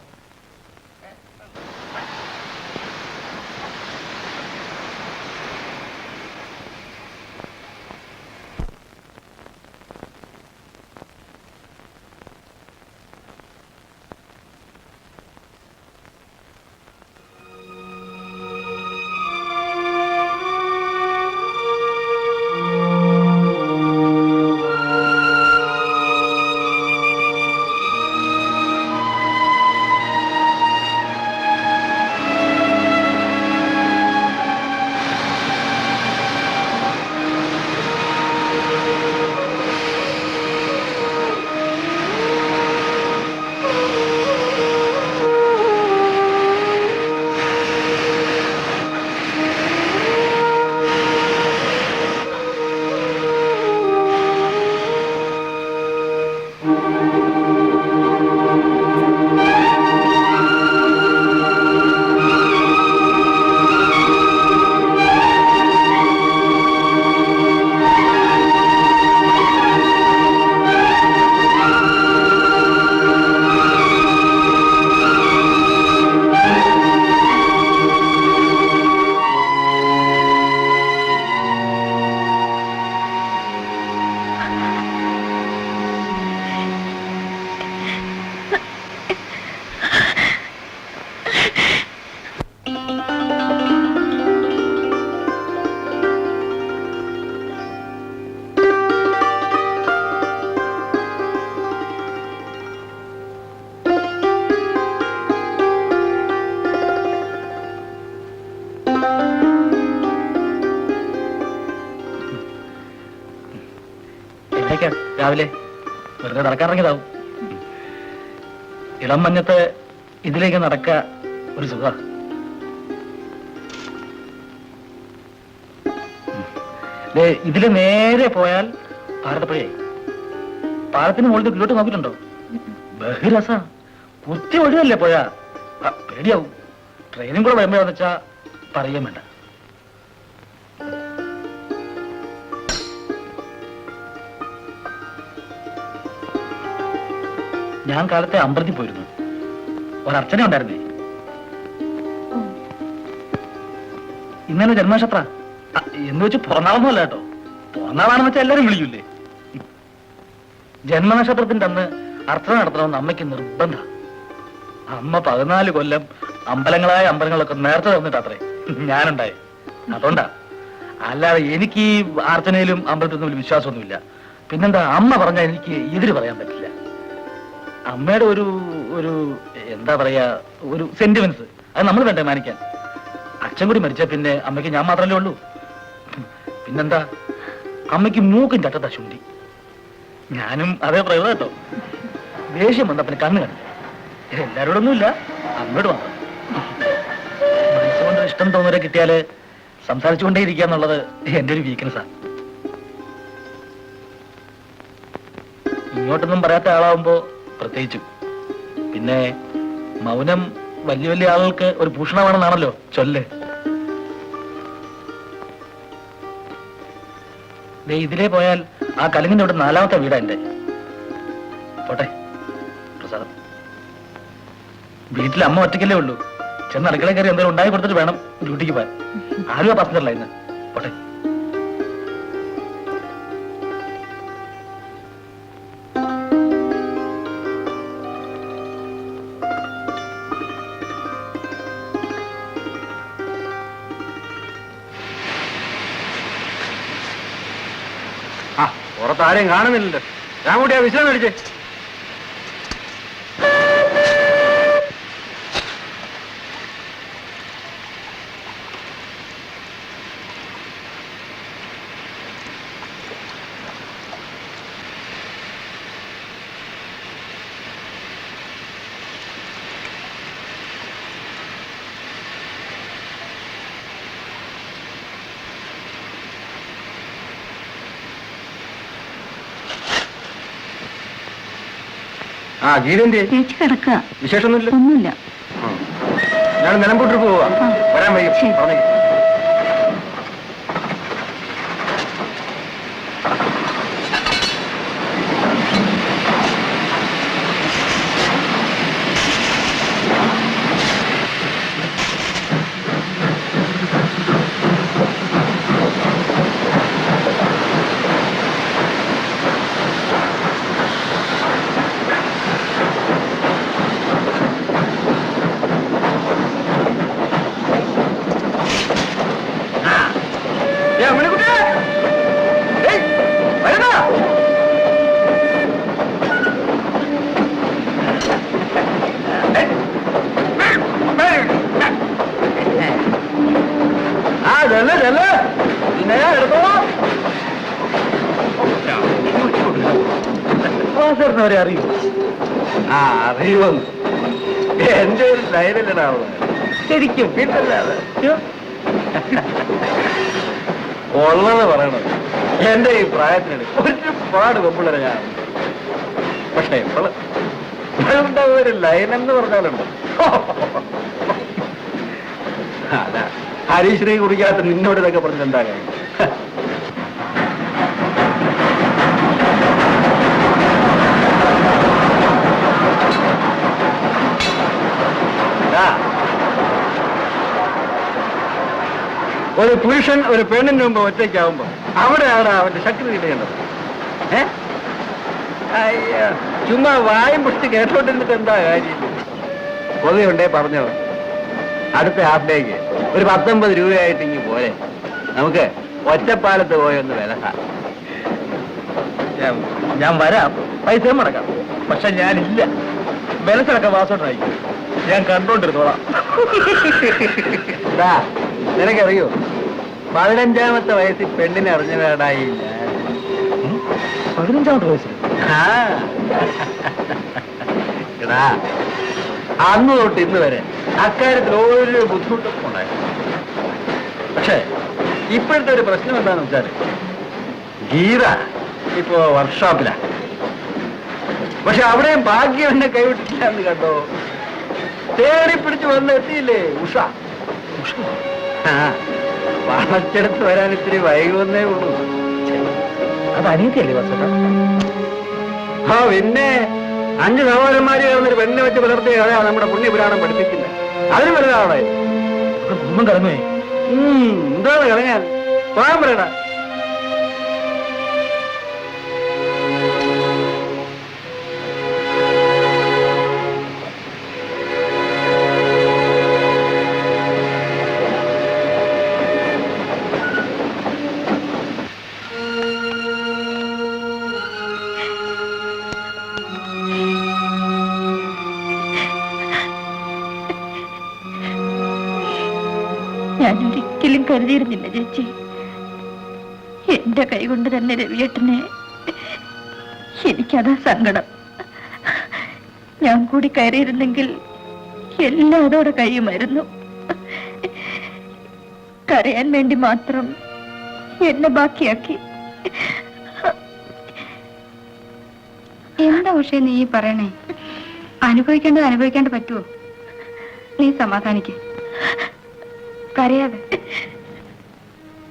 Speaker 3: രാവിലെ വെറുതെ നടക്കാറിറങ്ങിയതാവും. ഇളം മഞ്ഞത്ത് ഇതിലേക്ക് നടക്ക ഒരു സുഖ. ഇതില് നേരെ പോയാൽ പാലത്തപ്പുഴയായി. പാലത്തിന് മുകളിൽ കിലോട്ട് നോക്കിയിട്ടുണ്ടോ? ബഹിരസ കുത്തി ഒഴിവല്ലേ പോയാ. പേടിയാവും. ട്രെയിനും കൂടെ വരുമ്പോഴാന്ന് വെച്ചാ പറയാൻ വേണ്ട. ഞാൻ കാലത്തെ അമ്പലത്തിൽ പോയിരുന്നു. ഒരർച്ചന ഉണ്ടായിരുന്നേ. ഇന്നലെ ജന്മനക്ഷത്ര എന്ന് വെച്ച് പിറന്നാളൊന്നുമല്ല കേട്ടോ. പിറന്നാളാണെന്ന് വെച്ചാൽ എല്ലാരും വിളിക്കൂലേ. ജന്മനക്ഷത്രത്തിന്റെ അന്ന് അർച്ചന നടത്തണമെന്ന് അമ്മയ്ക്ക് നിർബന്ധ. അമ്മ 14 കൊല്ലം അമ്പലങ്ങളായ അമ്പലങ്ങളൊക്കെ നേരത്തെ തന്നിട്ടത്രേ ഞാനുണ്ടായി. അതുകൊണ്ടാ. അല്ലാതെ എനിക്ക് ഈ അർച്ചനയിലും അമ്പലത്തിലും വലിയ വിശ്വാസമൊന്നുമില്ല. പിന്നെന്താ, അമ്മ പറഞ്ഞാൽ എനിക്ക് എതിര് പറയാൻ പറ്റില്ല. അമ്മയുടെ ഒരു ഒരു എന്താ പറയാ, ഒരു സെന്റിമെന്റ്സ് അത് നമ്മൾ വേണ്ടേ മാനിക്കാൻ. അച്ഛൻ കൂടി മരിച്ച പിന്നെ അമ്മയ്ക്ക് ഞാൻ മാത്രമല്ലേ ഉള്ളൂ. പിന്നെന്താ, അമ്മയ്ക്ക് മൂക്കും ചട്ടത്ത ശുണ്ടി. ഞാനും അതേ പറയുന്നത് കേട്ടോ. ദേഷ്യം വന്ന പിന്നെ കണ്ണ് കണ്ടില്ല. എല്ലാരോടൊന്നുമില്ല, അമ്മയോട് മാത്രം. മനസ്സുകൊണ്ട് ഇഷ്ടം തോന്നുന്നവരെ കിട്ടിയാല് സംസാരിച്ചുകൊണ്ടേ ഇരിക്കുക എന്നുള്ളത് എന്റെ ഒരു വീക്ക്നെസ്സാ. ഇങ്ങോട്ടൊന്നും പറയാത്ത ആളാവുമ്പോ പ്രത്യേകിച്ചും. പിന്നെ മൗനം വലിയ വലിയ ആളുകൾക്ക് ഒരു ഭൂഷണമാണെന്നാണല്ലോ ചൊല്ല്. ഇതിലേ പോയാൽ ആ കലിങ്ങിന്റെ അവിടെ 4ാമത്തെ വീടാ എന്റെ. പോട്ടെ പ്രസാദം. വീട്ടിൽ അമ്മ ഒറ്റയ്ക്കല്ലേ ഉള്ളൂ. ചെന്ന് അടുക്കള കയറി എന്തെങ്കിലും ഉണ്ടായി കൊടുത്തിട്ട് വേണം ഡ്യൂട്ടിക്ക് പോകാൻ. ആരും ആ പാസഞ്ചറില്ല ഇന്ന്. പോട്ടെ.
Speaker 7: പുറത്താരെയും കാണുന്നില്ലല്ലോ. ഞാൻ കൂട്ടി ആ വിശ്രമം മേടിച്ചേ. ആ ഗീതന്റെ
Speaker 5: ചേച്ചി കിടക്കുക.
Speaker 7: വിശേഷമൊന്നുമില്ല.
Speaker 5: ഒന്നുമില്ല.
Speaker 7: ഞാൻ നിലമ്പൂട്ട് പോവാ.
Speaker 5: ആ.
Speaker 7: വരാൻ വൈകും.
Speaker 5: ശരി.
Speaker 7: പറഞ്ഞേക്ക്. മണിക്കുട്ടിയെ! ഏയ്, വരണോ? ആ ചെല്ല് ചെല്ല്. പിന്നെ എടുത്തോ. അവരെ അറിയൂ. ആ അറിയുമെന്ന് എന്റെ ഒരു ലൈനല്ലടാവുന്നത് ശരിക്കും പിന്നല്ലാതെ ഉള്ളത് പറയണത്. എന്റെ ഈ പ്രായത്തിനിടെ ഒരുപാട് വെമ്പിള്ളരെ ഞാൻ. പക്ഷെ ഇപ്പോൾ ഒരു ലൈൻ എന്ന് പറഞ്ഞാലുണ്ട്. അല്ല ഹരീശ്രീ കുടിക്കാത്ത നിന്നോട് ഇതൊക്കെ പറഞ്ഞിട്ട് എന്താ കാര്യം? ഒരു പുരുഷൻ ഒരു പെണ്ണിന് മുമ്പ് ഒറ്റയ്ക്കാവുമ്പോ അവിടെയാണ് അവന്റെ ശക്തി കിട്ടേണ്ടത്. അയ്യോ, ചുമ്മാ വായും പുഷ്ടി കേട്ടോണ്ടിരുന്നിട്ട് എന്താ കാര്യം? കൊതിയുണ്ടേ പറഞ്ഞോ. അടുത്ത ഹാഫ് ഡേക്ക് ഒരു 19 രൂപയായിട്ട് ഇങ്ങ് പോരെ. നമുക്ക് ഒറ്റപ്പാലത്ത് പോയൊന്ന് വില. ഞാൻ വരാം, പൈസ മുടക്കാം. പക്ഷെ ഞാനില്ല. വിലസടക്കം വാസോട്ടായി ഞാൻ കണ്ടോണ്ടിരുന്നോളാം. നിനക്കറിയോ 15ാമത്തെ വയസ്സിൽ പെണ്ണിനെ അറിഞ്ഞതാടായി ഞാൻ.
Speaker 3: 15ാമത്തെ വയസ്സിൽ?
Speaker 7: എടാ അന്ന് തൊട്ട് ഇന്ന് വരെ അക്കാര്യത്തിൽ ഒരു ബുദ്ധിമുട്ടും ഉണ്ടായിരുന്നു. പക്ഷേ ഇപ്പോഴത്തെ ഒരു പ്രശ്നം എന്താണെന്ന് വെച്ചാൽ ഗീത ഇപ്പോ വർക്ക്ഷോപ്പിലാണ്. പക്ഷെ അവിടെയും ഭാഗ്യം എന്നെ കൈവിട്ടില്ല എന്ന് കണ്ടോ. തേടി പിടിച്ച് വന്ന് എത്തിയില്ലേ ഉഷ. വളച്ചെടുത്ത് വരാൻ ഇത്തിരി വൈകുന്നേ ഉള്ളൂ.
Speaker 3: അത് അനീതിയല്ലേ വാസോട്ടാ?
Speaker 7: ആ പിന്നെ 5 സഹോദരന്മാര് ചേർന്നൊരു പെണ്ണിനെ വെച്ച് പുലർത്തിയ കഥയാ നമ്മുടെ പുണ്യപുരാണം പഠിപ്പിക്കില്ല. അതിന് വലുതാവണേ.
Speaker 3: കുടുംബം കടമേ.
Speaker 7: എന്താണ് കളയാൻ? പോകാൻ പറയടാ.
Speaker 5: ഞാൻ ഒരിക്കലും കരുതിയിരുന്നില്ല ചേച്ചി. എന്റെ കൈ കൊണ്ട് തന്നെ രവിയേട്ടനെ. എനിക്കതാ സങ്കടം. ഞാൻ കൂടി കയറിയിരുന്നെങ്കിൽ എല്ലാം അതോടെ കഴിയുമായിരുന്നു. കരയാൻ വേണ്ടി മാത്രം എന്നെ ബാക്കിയാക്കി.
Speaker 1: എന്താ ഉഷേ നീ പറയണേ? അനുഭവിക്കേണ്ടത് അനുഭവിക്കാണ്ട് പറ്റുമോ? നീ സമാധാനിക്ക്. കരയാതെ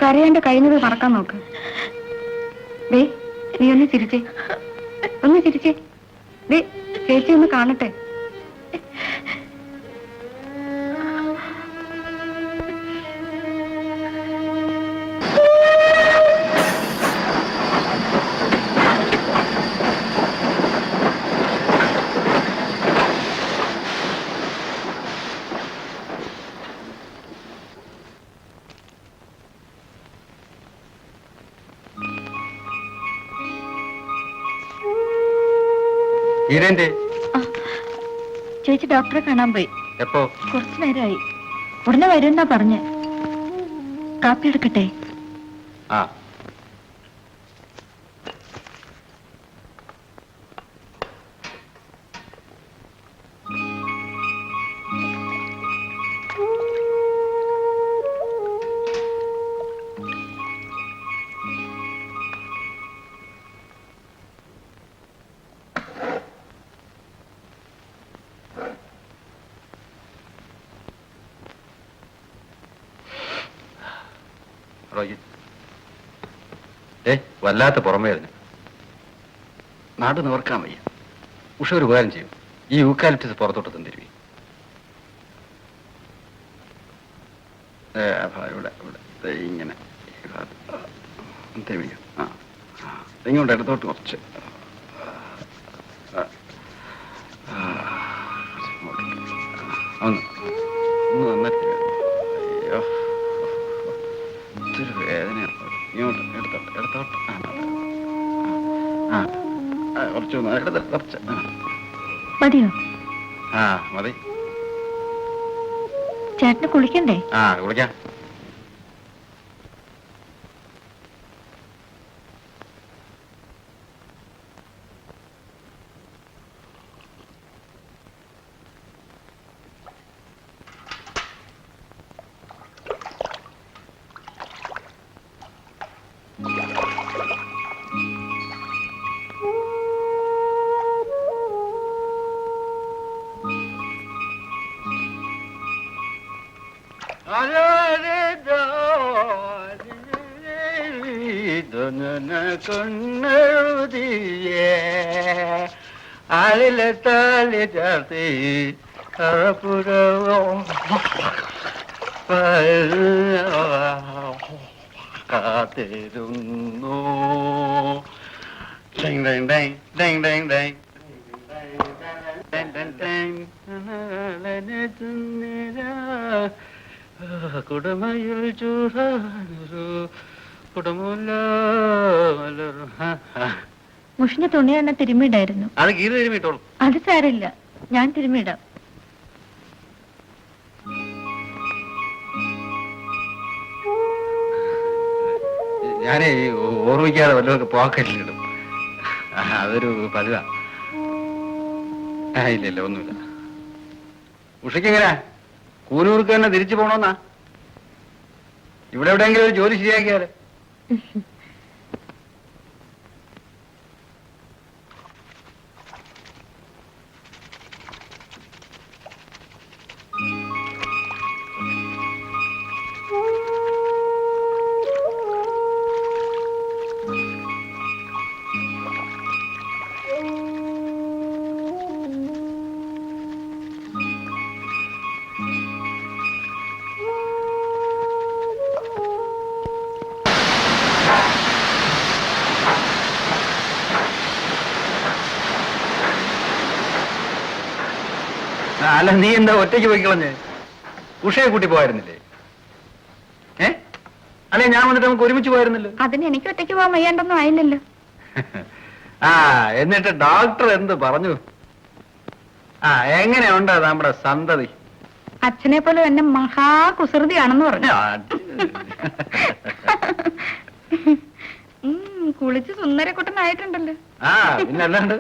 Speaker 1: കരയാണ്ട് കഴിയുന്നത് മറക്കാൻ നോക്ക്. ദേ നീ ഒന്ന് ചിരിച്ചേ, ഒന്ന് ചിരിച്ചേ. ദേ ചേച്ചി ഒന്ന് കാണട്ടെ.
Speaker 7: ഗീതന്റെ
Speaker 5: ചേച്ചി ഡോക്ടറെ കാണാൻ പോയി.
Speaker 7: എപ്പോ?
Speaker 5: കുറച്ചു നേരമായി. ഉടനെ വരുമെന്നാ പറഞ്ഞ്. കാപ്പി എടുക്കട്ടെ?
Speaker 7: ആ വല്ലാത്ത പുറമേതിന് നാട് നിവർക്കാൻ വയ്യ. ഉഷ ഒരു ഉപകാരം ചെയ്യും, ഈ യൂക്കാലിപ്റ്റസ് പുറത്തോട്ട് തന്നിരുവി. ഇവിടെ ഇവിടെ ഇങ്ങനെ ഇങ്ങോട്ട് ഇടത്തോട്ട് കുറച്ച് ഒന്ന് നന്നായിട്ട്. അയ്യോ ഇതൊരു വേദനയാണ്. ഇങ്ങോട്ട് എടുത്തോട്ട് കുറച്ച് കുറച്ച്
Speaker 5: മതിയോ?
Speaker 7: മതി.
Speaker 5: ചേട്ടന് കുളിക്കണ്ടേ?
Speaker 7: കുളിക്കാം. കൊണ്ടെഴുതിയേ ആളിലെ താലി ചാർത്തി കാത്തിരുന്നു. കുടമയിൽ ചൂടാനൊരു കുടമുല്ല.
Speaker 5: മുഷിഞ്ഞ തുണി തന്നെ തിരുമ്മിടായിരുന്നു.
Speaker 7: അത് കീറി തിരുമ്മിട്ടോളൂ.
Speaker 5: അത് സാരമില്ല, ഞാൻ തിരുമ്മിടാം.
Speaker 7: ഞാനേ ഓർമ്മിക്കാതെ വല്ലതൊക്കെ പോക്കറ്റിലിടും. അതൊരു പതിവാ. ഇല്ല ഒന്നുമില്ല. ഉഷയ്ക്ക് എങ്ങനെയാ കൂനൂർക്ക് തന്നെ തിരിച്ചു പോണോന്നാ? ഇവിടെ എവിടെയെങ്കിലും ഒരു ജോലി ശരിയാക്കിയാല്. അല്ല, നീ എന്താ ഒറ്റയ്ക്ക് പോയിക്കളഞ്ഞ്? ഉഷയെ കൂട്ടി പോയിരുന്നില്ലേ? അല്ലെ ഞാൻ വന്നിട്ട് നമുക്ക് ഒരുമിച്ച് പോയിരുന്നല്ലോ.
Speaker 1: അതിന് എനിക്ക് ഒറ്റയ്ക്ക് പോകാൻ വയ്യാണ്ടൊന്നും ആയില്ലല്ലോ.
Speaker 7: എന്നിട്ട് ഡോക്ടർ എന്ത് പറഞ്ഞു? എങ്ങനെയുണ്ട് നമ്മുടെ സന്തതി?
Speaker 1: അച്ഛനെ പോലെ എന്നെ മഹാകുസൃതിയാണെന്ന് പറഞ്ഞു. കുളിച്ച് സുന്ദരക്കുട്ടനായിട്ടുണ്ടല്ലോ.
Speaker 7: പിന്നല്ലാണ്ട്.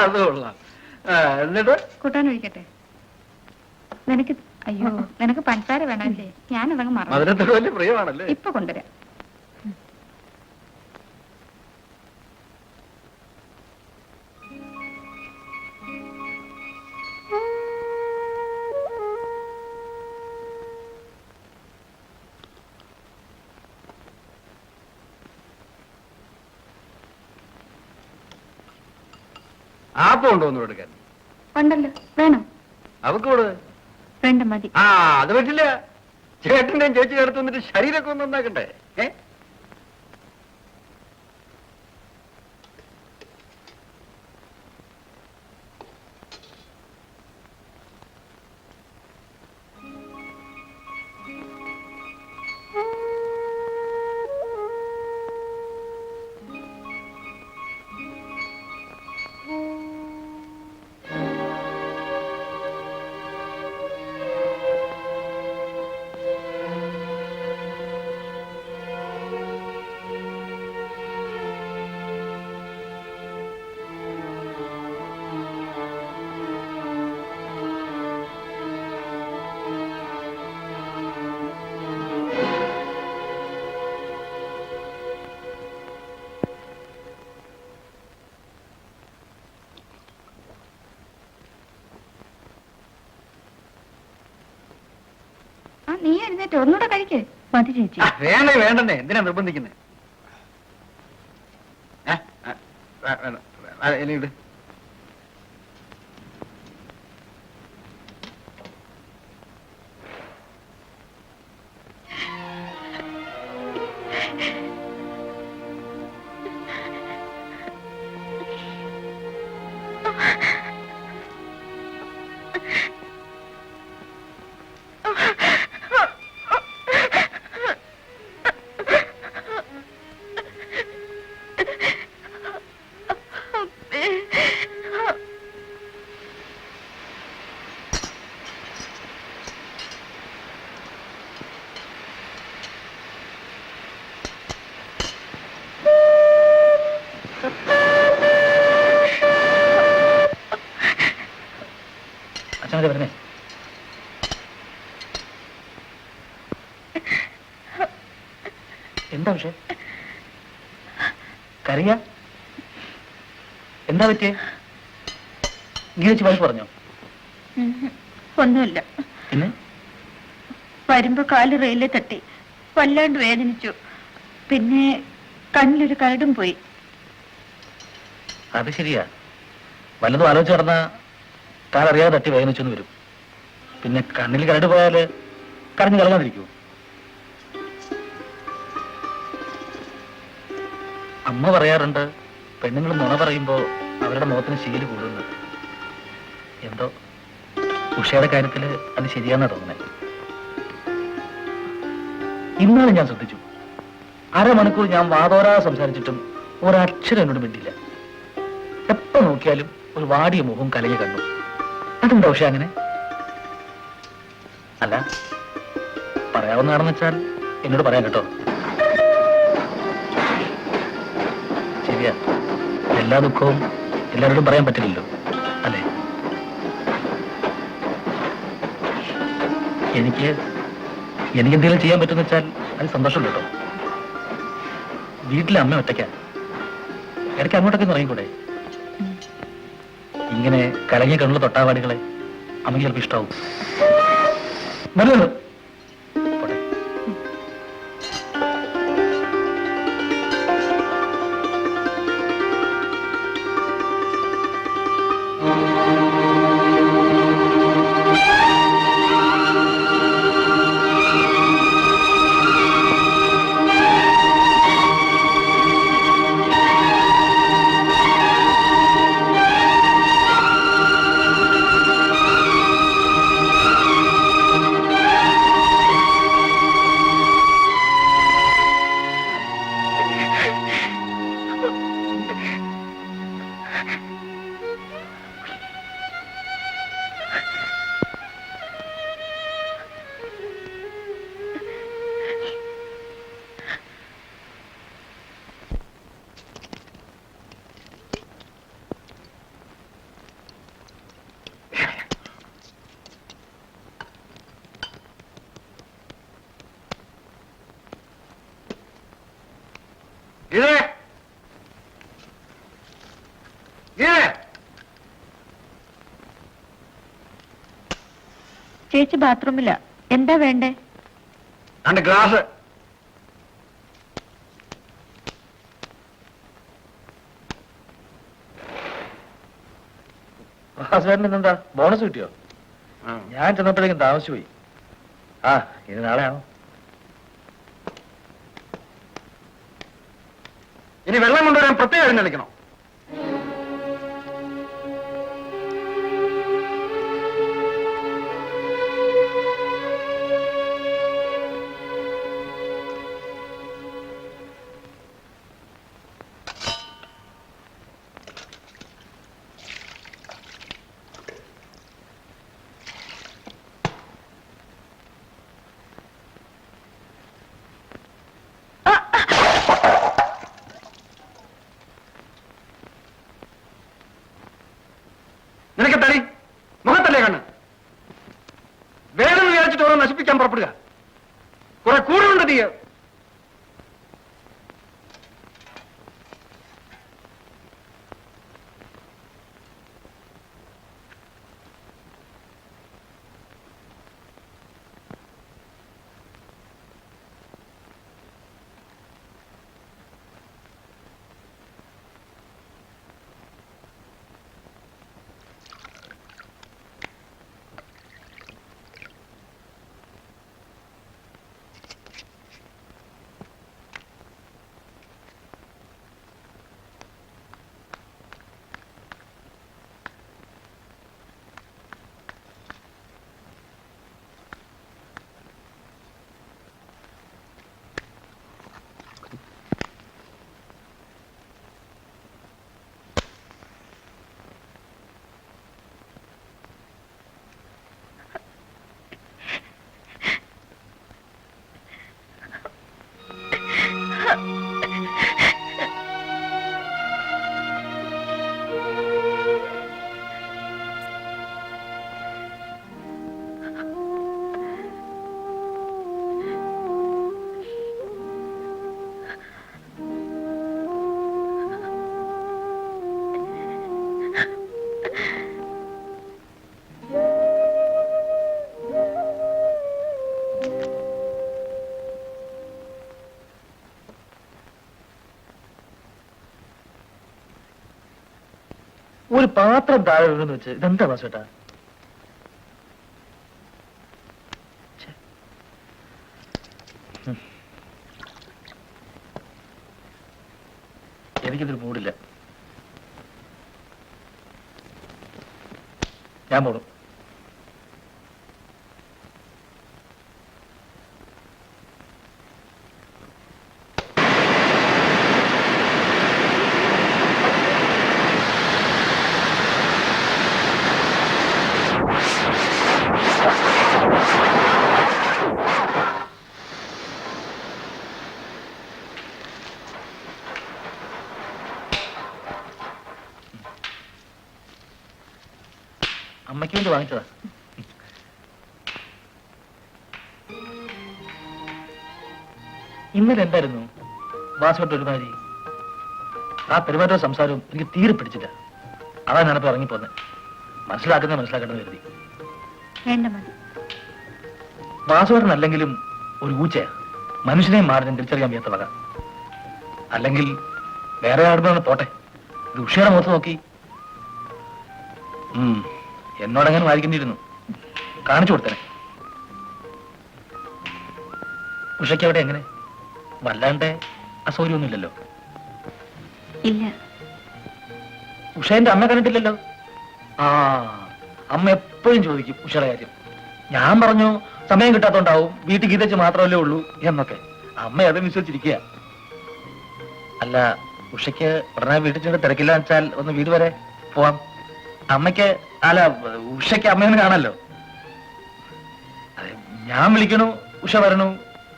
Speaker 7: അത് കൊള്ളാം. എന്നിട്ട്
Speaker 1: കൂട്ടാൻ ഒഴിക്കട്ടെ? നിനക്ക് അയ്യോ നിനക്ക് പഞ്ചസാര വേണമല്ലേ? ഞാനതങ്ങ് മറന്നു.
Speaker 7: മധുരത്തോട് വലിയ പ്രിയമാണല്ലേ?
Speaker 1: ഇപ്പൊ കൊണ്ടുവരാം.
Speaker 7: ആപ്പം കൊണ്ടുവന്നു കൊടുക്കാൻ.
Speaker 1: ഉണ്ടല്ലോ, വേണം?
Speaker 7: അവക്ക് കൂടെ
Speaker 1: വേണ്ട, മതി.
Speaker 7: ആ അത് പറ്റില്ല. ചേട്ടന്റെയും ചേച്ചി അടുത്ത് വന്നിട്ട് ശരീരമൊക്കെ ഒന്ന് നന്നാക്കണ്ടേ?
Speaker 1: നീ എഴുന്നേറ്റ് ഒന്നുകൂടെ കഴിക്കേ. മതി ചേച്ചി.
Speaker 7: വേണ്ടേ വേണ്ടെന്നേ, എന്തിനാ നിർബന്ധിക്കുന്നത്? ഇനിയിട്. അച്ഛനെ പറഞ്ഞേ. എന്താ പക്ഷേ കരയ? എന്താ പറ്റിയേ? നീ വെച്ച് വഴക്ക് പറഞ്ഞോ?
Speaker 5: ഒന്നുമില്ല.
Speaker 7: പിന്നെ
Speaker 5: വരുമ്പോ കാല് റെയിലിൽ തട്ടി വല്ലാണ്ട് വേദനിച്ചു. പിന്നെ കണ്ണിലൊരു കരടും പോയി.
Speaker 7: അത് ശരിയാ. വല്ലതും ആലോചിച്ച് നടന്ന കാലറിയാതെ തട്ടി വേദനിച്ചെന്ന് വരും. പിന്നെ കണ്ണിൽ കരട് പോയാല് കരഞ്ഞു കളയാതിരിക്കൂ. അമ്മ പറയാറുണ്ട്, പെണ്ണുങ്ങൾ നുണ പറയുമ്പോ അവരുടെ മുഖത്തിന് ശീല് കൂടുന്നു. എന്തോ ഉഷയുടെ കാര്യത്തില് അത് ശരിയാന്നാ തോന്നുന്നത്. ഇന്നാലും ഞാൻ ശ്രദ്ധിച്ചു, അരമണിക്കൂർ ഞാൻ വാതോരാതെ സംസാരിച്ചിട്ടും ഒരക്ഷരം എന്നോട് മിണ്ടില്ല. എപ്പോ നോക്കിയാലും ഒരു വാടിയ മുഖവും കലങ്ങി കണ്ടു. അതെന്താ ഉഷ അങ്ങനെ? അല്ല, പറയാവുന്നതാണെന്ന് വെച്ചാൽ എന്നോട് പറയാൻ കേട്ടോ. ശരിയാ, എല്ലാ ദുഃഖവും എല്ലാവരോടും പറയാൻ പറ്റില്ലല്ലോ, അല്ലേ? എനിക്ക് എന്തെങ്കിലും ചെയ്യാൻ പറ്റുമെന്ന് വെച്ചാൽ അത് സന്തോഷം കേട്ടോ. വീട്ടിലെ അമ്മ ഒറ്റയ്ക്കാ. ഇടയ്ക്ക് അങ്ങോട്ടൊക്കെ ഇറങ്ങിക്കൂടെ? ഇങ്ങനെ കലങ്ങിയ കണ്ണുള്ള തൊട്ടാവാടികളെ അമ്മയ്ക്ക് ചിലപ്പോൾ ഇഷ്ടാവും. നല്ലത്.
Speaker 3: ഗീതേ ഗീതേ
Speaker 5: ചേച്ചി ബാത്റൂമില്ല. എന്താ വേണ്ടേ?
Speaker 3: രണ്ട് ഗ്ലാസ്. പ്രകാശ് എന്താ ബോണസ് കിട്ടിയോ? ഞാൻ ചെന്നപ്പോഴേക്കും താമസിച്ചു പോയി. ആ ഇനി നാളെയാണോ? ഇനി വെള്ളം കൊണ്ടുവരാൻ പ്രത്യേകം എഴുന്നള്ളിക്കണോ? നിനക്ക് തടി മുഖത്തല്ലേ കണ്ണ്? വേണം വിചാരിച്ചിട്ട് ഓരോ നശിപ്പിക്കാൻ പുറപ്പെടുക. കുറെ കൂടുതലുണ്ട് തീയ. ഒരു പാത്രം താഴെ വീണെന്ന് വെച്ച് ഇതെന്താ വാസുവേട്ടാ? എനിക്കിതൊരു മൂടില്ല. ഞാൻ പോടും. അമ്മയ്ക്ക് വേണ്ടി വാങ്ങിച്ചതാ. ഇന്നലെ എന്തായിരുന്നു വാസുവേട്ട ഒരുമാതിരി? ആ പെരുമാറ്റവും സംസാരവും എനിക്ക് തീരെ പിടിച്ചില്ല. അതാ ഞാനിപ്പോ ഇറങ്ങിപ്പോന്നെ. മനസ്സിലാക്കേണ്ടത് കരുതി.
Speaker 5: വേണ്ട മതി.
Speaker 3: വാസുവേട്ടൻ അല്ലെങ്കിലും ഒരു ഊച്ചയാ. മനുഷ്യനെയും മാറിനും തിരിച്ചറിയാൻ വയ്യാത്ത വക. അല്ലെങ്കിൽ വേറെ ആടുമ്പോഴാണ് പോട്ടെ. ഇത് ഉഷയുടെ മുഖത്ത് നോക്കി. എന്നോടങ്ങനെ വായിക്കേണ്ടിയിരുന്നു. കാണിച്ചു കൊടുത്തനെ. ഉഷയ്ക്ക് അവിടെ എങ്ങനെ? വല്ലാണ്ട് അസൗകര്യമൊന്നുമില്ലല്ലോ?
Speaker 5: ഇല്ല.
Speaker 3: ഉഷേന്റെ അമ്മ കണ്ടിട്ടില്ലല്ലോ? ആ, അമ്മ എപ്പോഴും ചോദിക്കും ഉഷയുടെ കാര്യം. ഞാൻ പറഞ്ഞു സമയം കിട്ടാത്തോണ്ടാവും, വീട്ടിൽ ഗീതച്ച് മാത്രമല്ലേ ഉള്ളൂ എന്നൊക്കെ. അമ്മ അതും വിശ്വസിച്ചിരിക്കുക. അല്ല, ഉഷയ്ക്ക് ഉടനെ വീട്ടിൽ ചെന്ന് തിരക്കില്ല വെച്ചാൽ ഒന്ന് വീട് വരെ പോവാം. അമ്മയ്ക്ക് അല്ല, ഉഷയ്ക്ക് അമ്മയൊന്ന് കാണാമല്ലോ. ഞാൻ വിളിക്കണു, ഉഷ വരണു,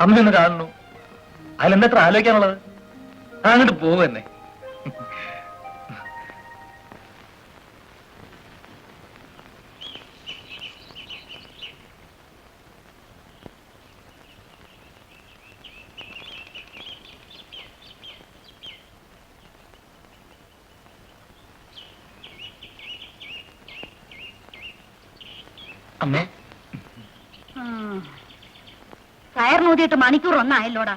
Speaker 3: അമ്മയൊന്ന് കാണണു. അതിലെന്താ ആലോചിക്കാനുള്ളത്? അങ്ങോട്ട് പോവന്നെ. അമ്മേ
Speaker 5: കയർ നൂതിയിട്ട് മണിക്കൂർ ഒന്നായല്ലോടാ.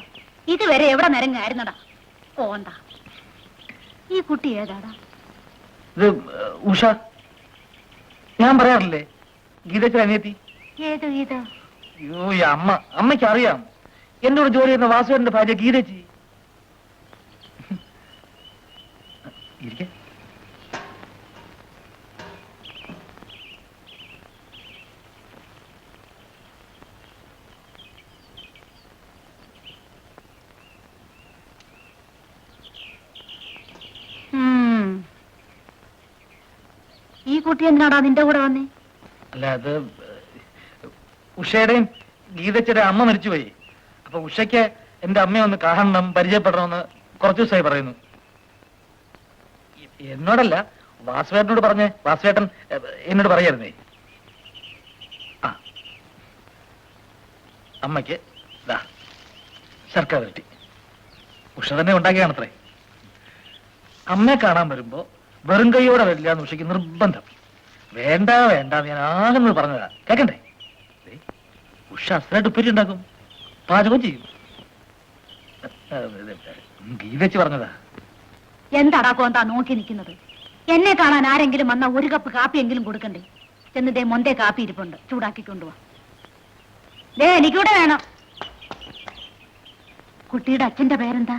Speaker 5: ഇതുവരെ എവിടെ നിരങ്ങായിരുന്നടാ പോണ്ട. ഈ കുട്ടി ഏതാടാ?
Speaker 3: ഇത് ഉഷ, ഞാൻ പറയാറില്ലേ ഗീതച്ചൻ അനിയത്തി.
Speaker 5: ഏത് ഇത്?
Speaker 3: അയ്യോ ഈ അമ്മയ്ക്ക് അറിയാം. എന്നോട് ജോലി ചെയ്യുന്ന വാസുവിന്റെ ഭാര്യ ഗീതച്ചി. ഇരിക്കെ.
Speaker 5: ഈ കുട്ടി എന്തിനാടാ നിന്റെ കൂടെ വന്നേ?
Speaker 3: അല്ല അത് ഉഷയുടെയും ഗീതച്ചയുടെ അമ്മ മരിച്ചുപോയി. അപ്പൊ ഉഷയ്ക്ക് എന്റെ അമ്മയെ ഒന്ന് കാണണം, പരിചയപ്പെടണമെന്ന് കുറച്ചു ദിവസമായി പറയുന്നു. എന്നോടല്ല, വാസുവേട്ടനോട് പറഞ്ഞേ. വാസുവേട്ടൻ എന്നോട് പറയായിരുന്നേ. ആ അമ്മയ്ക്ക് ശർക്കര വരട്ടി ഉഷ തന്നെ ഉണ്ടാക്കിയാണത്രേ. അമ്മയെ കാണാൻ വരുമ്പോ വെറും കൈയോടെ വരില്ല എന്ന് ഉഷയ്ക്ക് നിർബന്ധം. വേണ്ട വേണ്ട ഞാൻ ആകുന്നത് പറഞ്ഞതാ, കേക്കണ്ടേ? ഉഷ അസലായിട്ട് ഉപ്പേരി ഉണ്ടാക്കും, പാചകം ചെയ്യും. ഗീതച്ച് പറഞ്ഞതാ.
Speaker 5: എന്താടാ കോന്താ നോക്കി നിൽക്കുന്നത്? എന്നെ കാണാൻ ആരെങ്കിലും വന്ന ഒരു കപ്പ് കാപ്പിയെങ്കിലും കൊടുക്കണ്ടേ? ചെന്നിട്ടേ മൊന്തേ കാപ്പി ഇരിപ്പുണ്ട്, ചൂടാക്കി കൊണ്ടുപോവാ. ദേ എനിക്കൂടെ വേണം. കുട്ടിയുടെ അച്ഛന്റെ പേരെന്താ?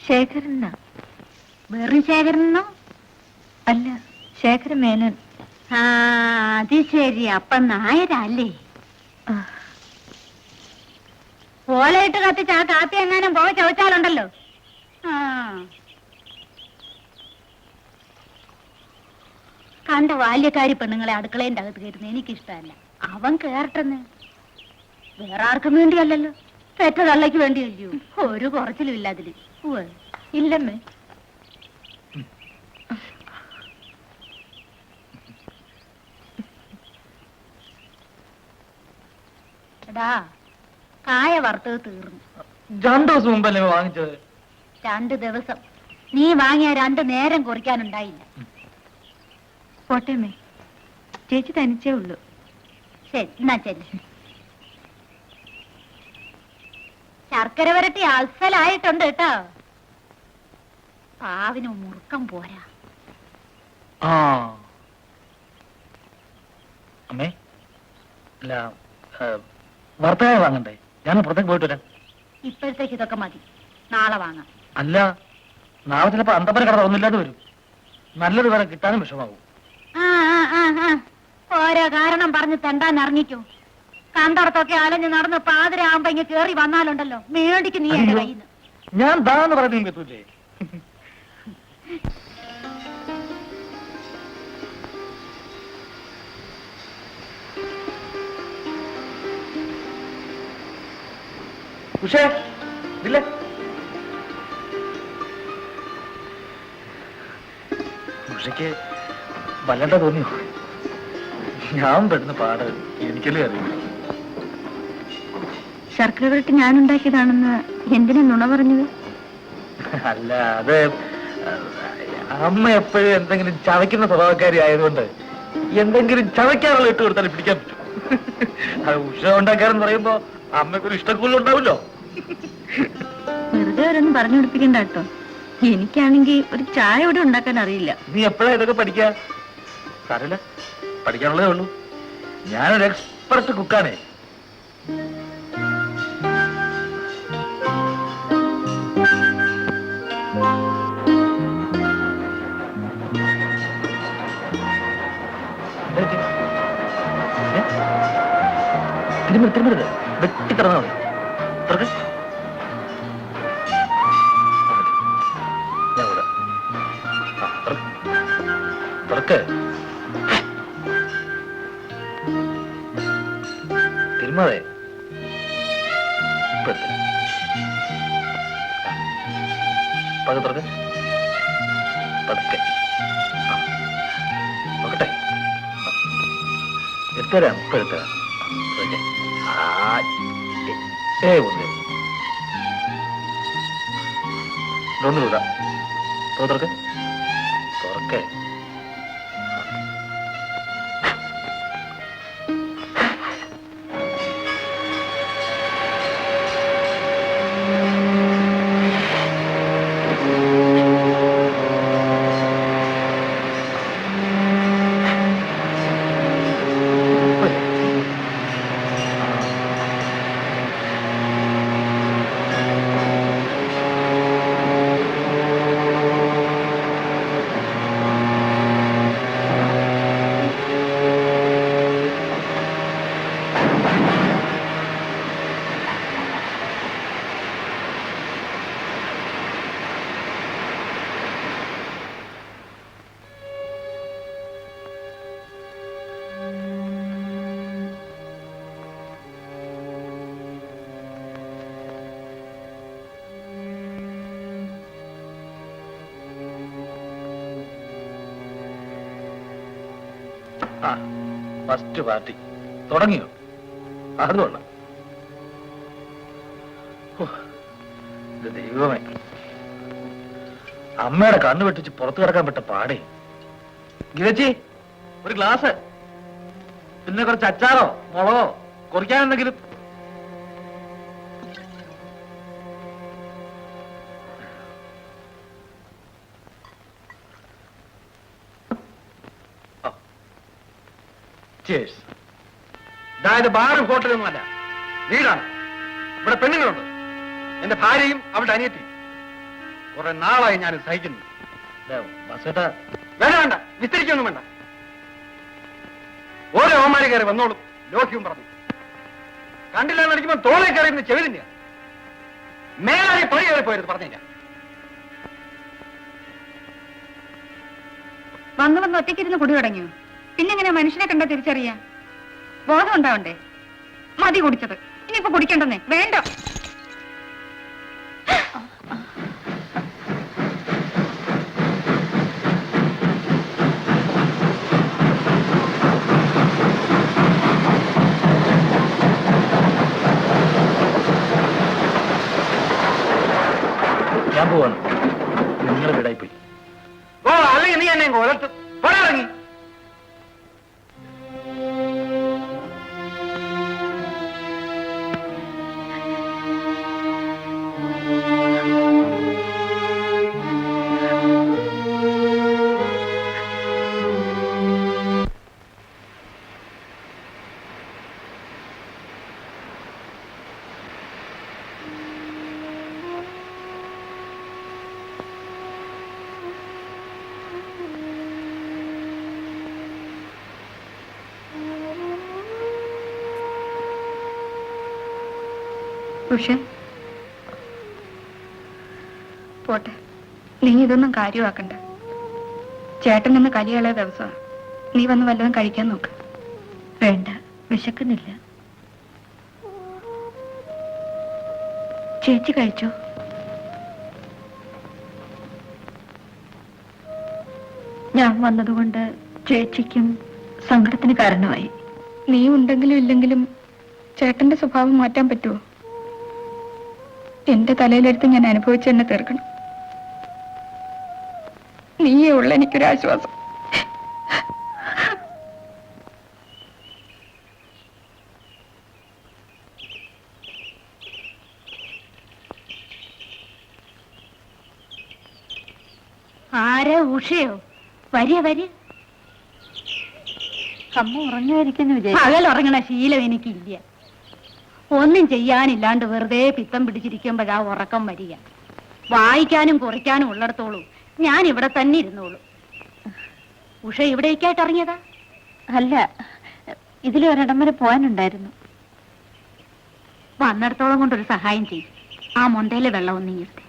Speaker 1: ശേഖരനാ.
Speaker 5: വെറും ശേഖരനോ?
Speaker 1: അല്ല, ശേഖര മേനൻ.
Speaker 5: ആ അത് ശരി. അപ്പൊ നായരല്ലേ? ഓലയിട്ട് കത്തിച്ച് ആ കാപ്പി എങ്ങാനും പോയി ചോദിച്ചാലുണ്ടല്ലോ. ആ കണ്ട ബാല്യക്കാരി പെണ്ണുങ്ങളെ അടുക്കളേന്റെ അകത്ത് കയറ്റുന്ന എനിക്കിഷ്ടമല്ല. അവൻ കേറട്ടെന്ന്. വേറെ ആർക്കും വേണ്ടിയല്ലല്ലോ, പെറ്റ തള്ളയ്ക്ക് വേണ്ടിയല്ലയോ. ഒരു കുറച്ചിലും ഇല്ല അതില്.
Speaker 1: ഇല്ലമ്മേ.
Speaker 5: എടാ കായ വറുത്തത് തീർന്നു.
Speaker 3: 2 ദിവസം മുമ്പല്ലേ വാങ്ങിച്ചത്?
Speaker 5: 2 ദിവസം. നീ വാങ്ങിയ 2 നേരം കുറിക്കാനുണ്ടായില്ല.
Speaker 1: പോട്ടേമ്മേ, ചേച്ചി തനിച്ചേ ഉള്ളൂ.
Speaker 5: ശരി എന്നാ ചെല്ലു. ശർക്കര വരട്ടി അസലായിട്ടുണ്ട് കേട്ടോ. പാവിന് മുറുക്കം പോരാ.
Speaker 3: ആ അമ്മേ, അല്ല വർത്തമാന വാങ്ങണ്ടേ? ഞാൻ പുറത്തേക്ക് പോയിട്ട് വരാം.
Speaker 5: ഇപ്പോഴത്തേക്ക് ഇതൊക്കെ മതി, നാളെ വാങ്ങാം.
Speaker 3: അല്ല, നാളെ ചിലപ്പോ അന്തപ്പന കട ഒന്നുമില്ലാതെ വരും. നല്ലൊരു വില കിട്ടാനും വിഷമാവും.
Speaker 5: ആ ആ ആ ആ ഓരോ കാരണം പറഞ്ഞ് തെണ്ടാൻ ഇറങ്ങിക്കോ. കണ്ടടത്തൊക്കെ അലഞ്ഞ് നടന്ന് പാതിരാകുമ്പോ ഇങ്ങ് കേറി വന്നാലുണ്ടല്ലോ, മേടിക്ക് നീ എന്റെ കയ്യിൽ നിന്ന്.
Speaker 3: ഞാൻ ദാന്ന് പറഞ്ഞു എത്തൂലേ? ഉഷേ ഇല്ലേ? ഉഷയ്ക്ക് വല്ലണ്ട തോന്നിയോ? ഞാൻ പെടുന്ന പാട് എനിക്കല്ലേ അറിയില്ല.
Speaker 1: ശർക്കര വരട്ടി ഞാൻ ഉണ്ടാക്കിയതാണെന്ന് എന്തിനാ നുണ പറഞ്ഞത്?
Speaker 3: അല്ല, അത് അമ്മ എപ്പോഴും എന്തെങ്കിലും ചവയ്ക്കുന്ന സ്വഭാവക്കാരി ആയതുകൊണ്ട് എന്തെങ്കിലും ചവയ്ക്കാനുള്ള ഇട്ട് കൊടുത്താൽ പിടിക്കാൻ പറ്റും. അത് ഉഷ ഉണ്ടാക്കാരെന്ന് പറയുമ്പോ അമ്മയ്ക്കൊരു ഇഷ്ടക്കൂടുതൽ ഉണ്ടാവില്ലോ.
Speaker 1: വെറുതെ അവരൊന്നും പറഞ്ഞു പിടിപ്പിക്കണ്ട കേട്ടോ. എനിക്കാണെങ്കിൽ ഒരു ചായ ഇവിടെ ഉണ്ടാക്കാൻ അറിയില്ല.
Speaker 3: നീ എപ്പോഴാ ഇതൊക്കെ പഠിക്കാ? സാരമില്ല, പഠിക്കാനുള്ളതേ ഉള്ളൂ. ഞാനൊരു എക്സ്പെർട്ട് കുക്കാണേ. തിരുമരുത്, വെട്ടിക്കിടന്നാ മതി. തുറക്ക്. ഞാൻ കൂടെ. തുറക്ക്. തിരുമാതെ പതുക്കെ തുറക്ക്. പതുക്കെ നോക്കട്ടെ. എടുത്തരാം, ഇപ്പൊ എടുത്തരാം. ഒന്ന് വിടാം. തുറക്ക് തുറക്ക്. ആ ഫസ്റ്റ് പാർട്ടി തുടങ്ങിയോ? അതുകൊള്ള ദൈവമേ, അമ്മയുടെ കണ്ണു വെട്ടിച്ച് പുറത്തു കിടക്കാൻ പറ്റ പാടേ. ഗിരച്ചി, ഒരു ഗ്ലാസ്, പിന്നെ കുറച്ച് അച്ചാറോ മുളകോ കുറിക്കാനെന്തെങ്കിലും.
Speaker 7: അതായത് ബാറും ഹോട്ടലൊന്നുമല്ല, വീടാണ്. ഇവിടെ പെണ്ണുങ്ങളുണ്ട്, എന്റെ ഭാര്യയും അവളുടെ അനിയത്തിയും. കുറെ നാളായി ഞാൻ സഹിക്കുന്നു.
Speaker 3: ബസേട്ടാ,
Speaker 7: വേണ്ട വേണ്ട, വിസ്തരിക്കൊന്നും വേണ്ട. ഓരോ ഓമാരി കയറി വന്നോളും. ലോക്യവും പറഞ്ഞു കണ്ടില്ല എന്നടിക്കുമ്പോൾ തോളെ കയറി ചെവി തന്നെയാ. മേലായി പണി കയറി പോയത് പറഞ്ഞില്ല.
Speaker 1: വന്ന് ഒറ്റയ്ക്കിരുന്ന് കുടി തുടങ്ങിയോ? പിന്നെ എങ്ങനെ മനുഷ്യനെ കണ്ടാ തിരിച്ചറിയാ? ബോധം ഉണ്ടാവണ്ടേ? മതി കുടിച്ചത്, ഇനിയിപ്പോ കുടിക്കണ്ടെന്നേ. വേണ്ട.
Speaker 3: ഞാൻ പോവാണ്. നിങ്ങൾ വീടായി പോയി.
Speaker 7: ഓ, അല്ലെങ്കിൽ നീ എന്നെ കൊലത്തും. ഇറങ്ങി
Speaker 1: ഉഷേ, പോട്ടെ, നീ ഇതൊന്നും കാര്യമാക്കണ്ട. ചേട്ടൻ ഇന്ന് കലിയുള്ള ദിവസമാണ്. നീ വന്ന് വല്ലതും കഴിക്കാൻ നോക്ക്.
Speaker 5: വേണ്ട, വിശക്കുന്നില്ല. ചേച്ചി കഴിച്ചോ? ഞാൻ വന്നതുകൊണ്ട് ചേച്ചിക്കും സങ്കടത്തിന് കാരണമായി.
Speaker 1: നീ ഉണ്ടെങ്കിലും ഇല്ലെങ്കിലും ചേട്ടന്റെ സ്വഭാവം മാറ്റാൻ പറ്റുമോ? എന്റെ തലയിലെടുത്ത് ഞാൻ അനുഭവിച്ച് തന്നെ തീർക്കണം. നീയേ ഉള്ള എനിക്കൊരാശ്വാസം.
Speaker 5: ആരാ? ഉഷയോ? വരിക വരിക. അമ്മ ഉറങ്ങുമായിരിക്കുന്നു വിജയ്. പകൽ ഉറങ്ങണ ശീലം എനിക്കില്ല. ഒന്നും ചെയ്യാനില്ലാണ്ട് വെറുതെ പിത്തം പിടിച്ചിരിക്കുമ്പോഴാ ഉറക്കം വരിക. വായിക്കാനും കുറിക്കാനും ഉള്ളിടത്തോളൂ ഞാൻ ഇവിടെ തന്നെ ഇരുന്നോളൂ. ഉഷ ഇവിടേക്കായിട്ട് ഇറങ്ങിയതാ? അല്ല, ഇതിലൊരിടം വരെ പോകാനുണ്ടായിരുന്നു. വന്നിടത്തോളം കൊണ്ടൊരു സഹായം ചെയ്യും. ആ മൊന്തയിലെ വെള്ളം ഒന്ന് ഇങ്ങെടുത്ത്.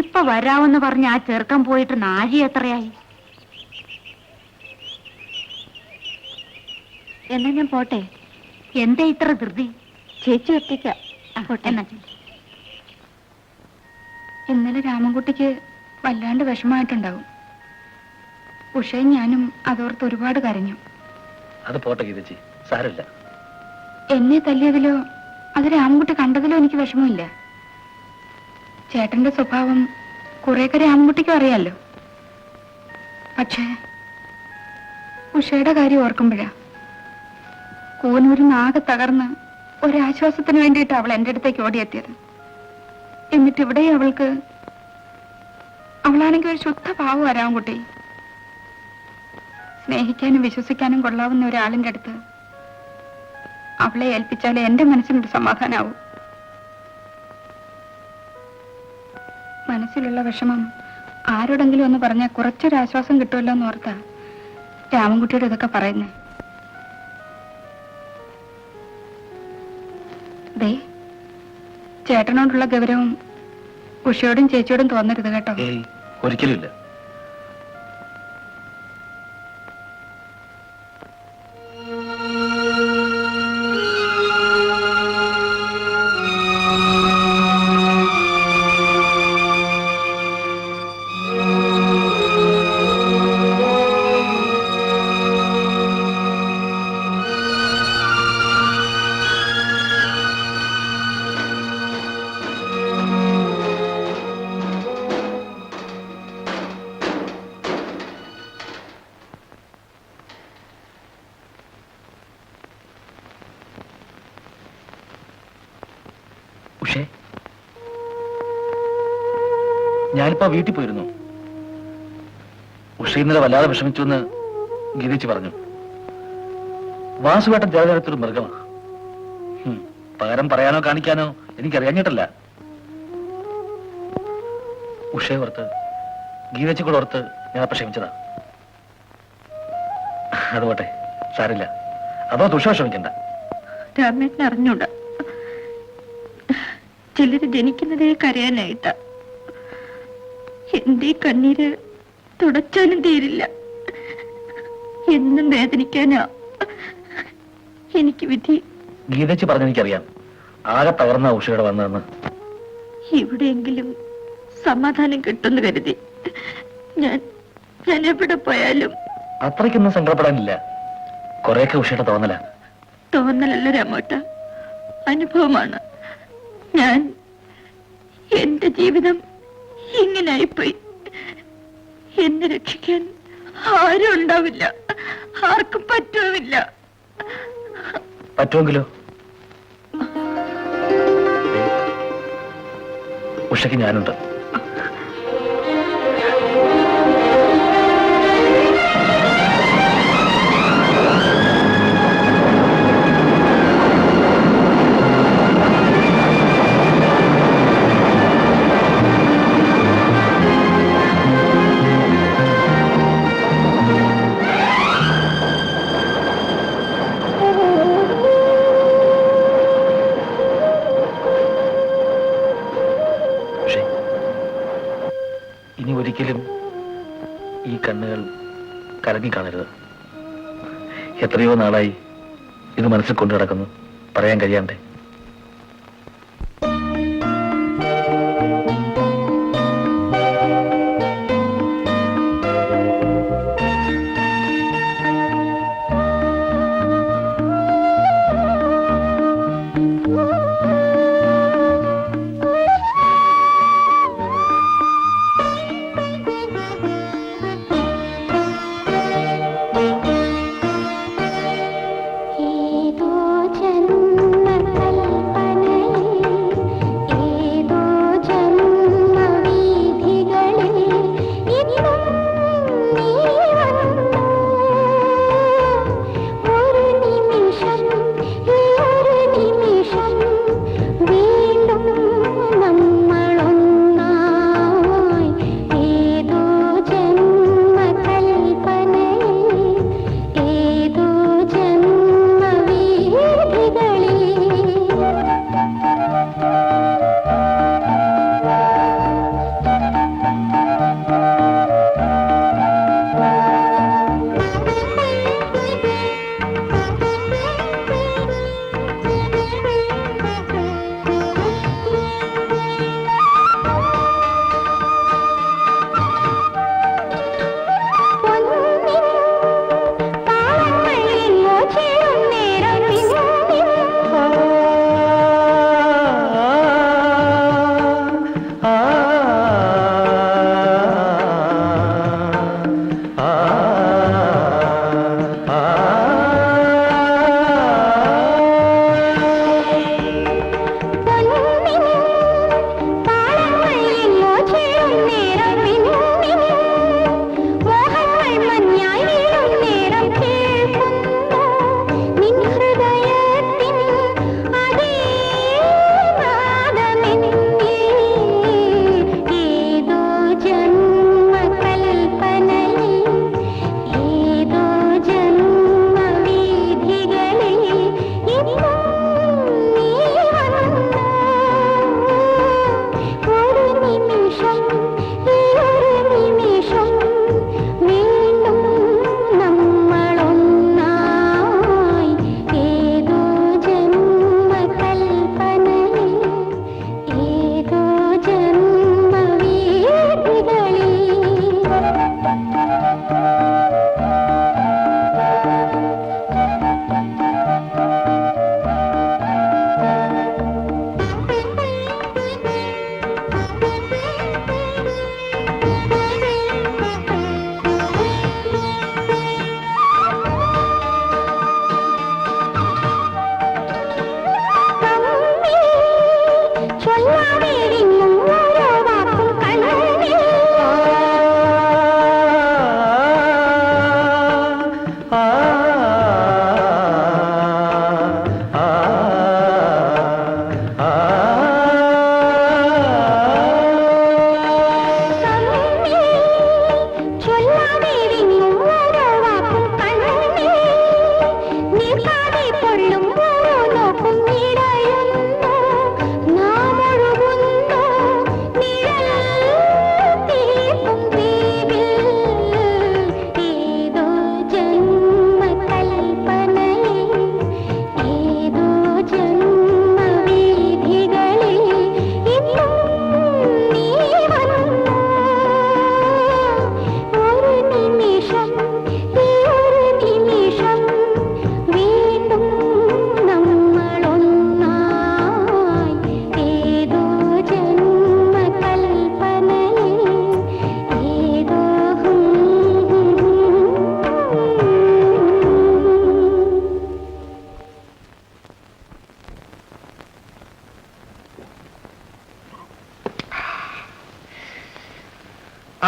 Speaker 5: ഇപ്പൊ വരാമെന്ന് പറഞ്ഞ ആ ചെറുക്കം പോയിട്ട് നാഴി എത്രയായി? എന്നാ ഞാൻ പോട്ടെ. എന്താ ഇത്ര ധൃതി? ചേച്ചി ഒറ്റയ്ക്ക. എന്നാ
Speaker 1: ഇന്നലെ രാമൻകുട്ടിക്ക് വല്ലാണ്ട് വിഷമമായിട്ടുണ്ടാവും. ഉഷയും ഞാനും അതോർത്ത് ഒരുപാട് കരഞ്ഞു.
Speaker 3: അത് പോട്ടെ ഗീതച്ചി, സാരമില്ല.
Speaker 1: എന്നെ തല്ലിയതിലോ അത് രാമൻകുട്ടി കണ്ടതിലോ എനിക്ക് വിഷമമില്ല. ചേട്ടന്റെ സ്വഭാവം കുറെയൊക്കെ രാമൻകുട്ടിക്കും അറിയാലോ. പക്ഷേ ഉഷയുടെ കാര്യം ഓർക്കുമ്പോഴാ കൂനൂരിൽ ആകെ തകർന്ന് ഒരാശ്വാസത്തിന് വേണ്ടിയിട്ട് അവൾ എന്റെ അടുത്തേക്ക് ഓടിയെത്തിയത്. എന്നിട്ട് ഇവിടെ അവളാണെങ്കിൽ ഒരു ശുദ്ധ പാവം രാമൻകുട്ടി. സ്നേഹിക്കാനും വിശ്വസിക്കാനും കൊള്ളാവുന്ന ഒരാളിന്റെ അടുത്ത് അവളെ ഏൽപ്പിച്ചാലേ എന്റെ മനസ്സിനൊരു സമാധാനാവും. മനസ്സിലുള്ള വിഷമം ആരോടെങ്കിലും ഒന്ന് പറഞ്ഞാൽ കുറച്ചൊരാശ്വാസം കിട്ടുമല്ലോ എന്ന് ഓർത്താ രാമൻകുട്ടിയോട് ഇതൊക്കെ പറയുന്നേ. ദേ, ചേട്ടനോടുള്ള ഗൗരവം ഉഷയോടും ചേച്ചിയോടും തോന്നരുത് കേട്ടോ.
Speaker 3: ഒരിക്കലുമില്ല. ഞാനിപ്പോ വീട്ടിൽ പോയിരുന്നു. ഉഷ ഇന്നലെ വല്ലാതെ വിഷമിച്ചു എന്ന് ഗീതിച്ച് പറഞ്ഞു. വാസുവേട്ടൻ ജലതരത്തൊരു മൃഗമാണ്. പകരം പറയാനോ കാണിക്കാനോ എനിക്കറിയാഞ്ഞിട്ടല്ല. ഉഷയെ ഓർത്ത് ഗീതച്ചു കൂടെ ഓർത്ത് ഞാൻ അപ്പൊ ക്ഷമിച്ചതാ. അതുപോട്ടെ, സാരില്ല. അതോ തുഷ ക്ഷമിക്കണ്ട.
Speaker 1: രാമേട്ടൻ അറിഞ്ഞൂടാ, ചിലര് ജനിക്കുന്നതേ കരയാനായിട്ടാ. എന്റെ കണ്ണീര് തുടച്ചാലും തീരില്ല. എന്നും വേദനിക്കാനാ എനിക്ക് വിധി.
Speaker 3: ഗീതച്ച് പറഞ്ഞെനിക്കറിയാം ആകെ തകർന്ന ഉഷയുടെ വന്നതെന്ന്.
Speaker 1: എവിടെയെങ്കിലും സമാധാനം കിട്ടുമെന്ന് കരുതി ഞാൻ എവിടെ പോയാലും.
Speaker 3: അത്രയ്ക്കൊന്നും സങ്കടപ്പെടാനില്ല. കുറെയൊക്കെ ഉഷയുടെ തോന്നല.
Speaker 1: തോന്നലല്ല രാമോട്ട, അനുഭവമാണ്. എന്റെ ജീവിതം ഇങ്ങനായിപ്പോയി. എന്നെ രക്ഷിക്കാൻ ആരും ഉണ്ടാവില്ല, ആർക്കും പറ്റുമില്ല.
Speaker 3: പറ്റുമെങ്കിലോ? ഉഷയ്ക്ക് ഞാനുണ്ട്. ഇനി ഒരിക്കലും ഈ കണ്ണുകൾ കലങ്ങി കാണരുത്. എത്രയോ നാളായി ഇത് മനസ്സിൽ കൊണ്ടു നടക്കുന്നു, പറയാൻ കഴിയാണ്ടേ.
Speaker 8: ഏതോ ജന്മ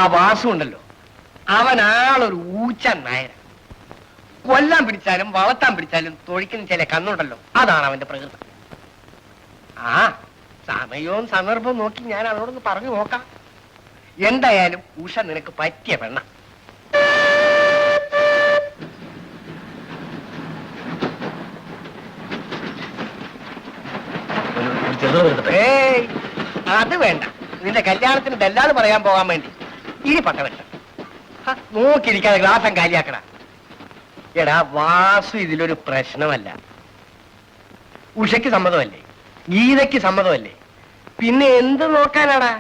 Speaker 6: ആ വാസു ഉണ്ടല്ലോ, അവൻ ആളൊരു ഊച്ച നായര. കൊല്ലാൻ പിടിച്ചാലും വളർത്താൻ പിടിച്ചാലും തൊഴിക്കുന്ന ചില കണ്ണുണ്ടല്ലോ, അതാണ് അവന്റെ പ്രകൃതം. ആ സമയവും സന്ദർഭവും നോക്കി ഞാൻ അവളോടൊന്ന് പറഞ്ഞു നോക്കാം. എന്തായാലും ഉഷ നിനക്ക് പറ്റിയ പെണ്ണ. ഏയ് അത് വേണ്ട, നിന്റെ കല്യാണത്തിന് ദല്ലാള് പറയാൻ പോകാൻ വേണ്ടി ഇനി പട്ടവെട്ട നോക്കിയിരിക്കാതെ ഗ്ലാസം കാലിയാക്കട. എടാ വാസു ഇതിലൊരു പ്രശ്നമല്ല. ഉഷയ്ക്ക് സമ്മതമല്ലേ, ഗീതയ്ക്ക് സമ്മതമല്ലേ, പിന്നെ എന്ത് നോക്കാനാടാ?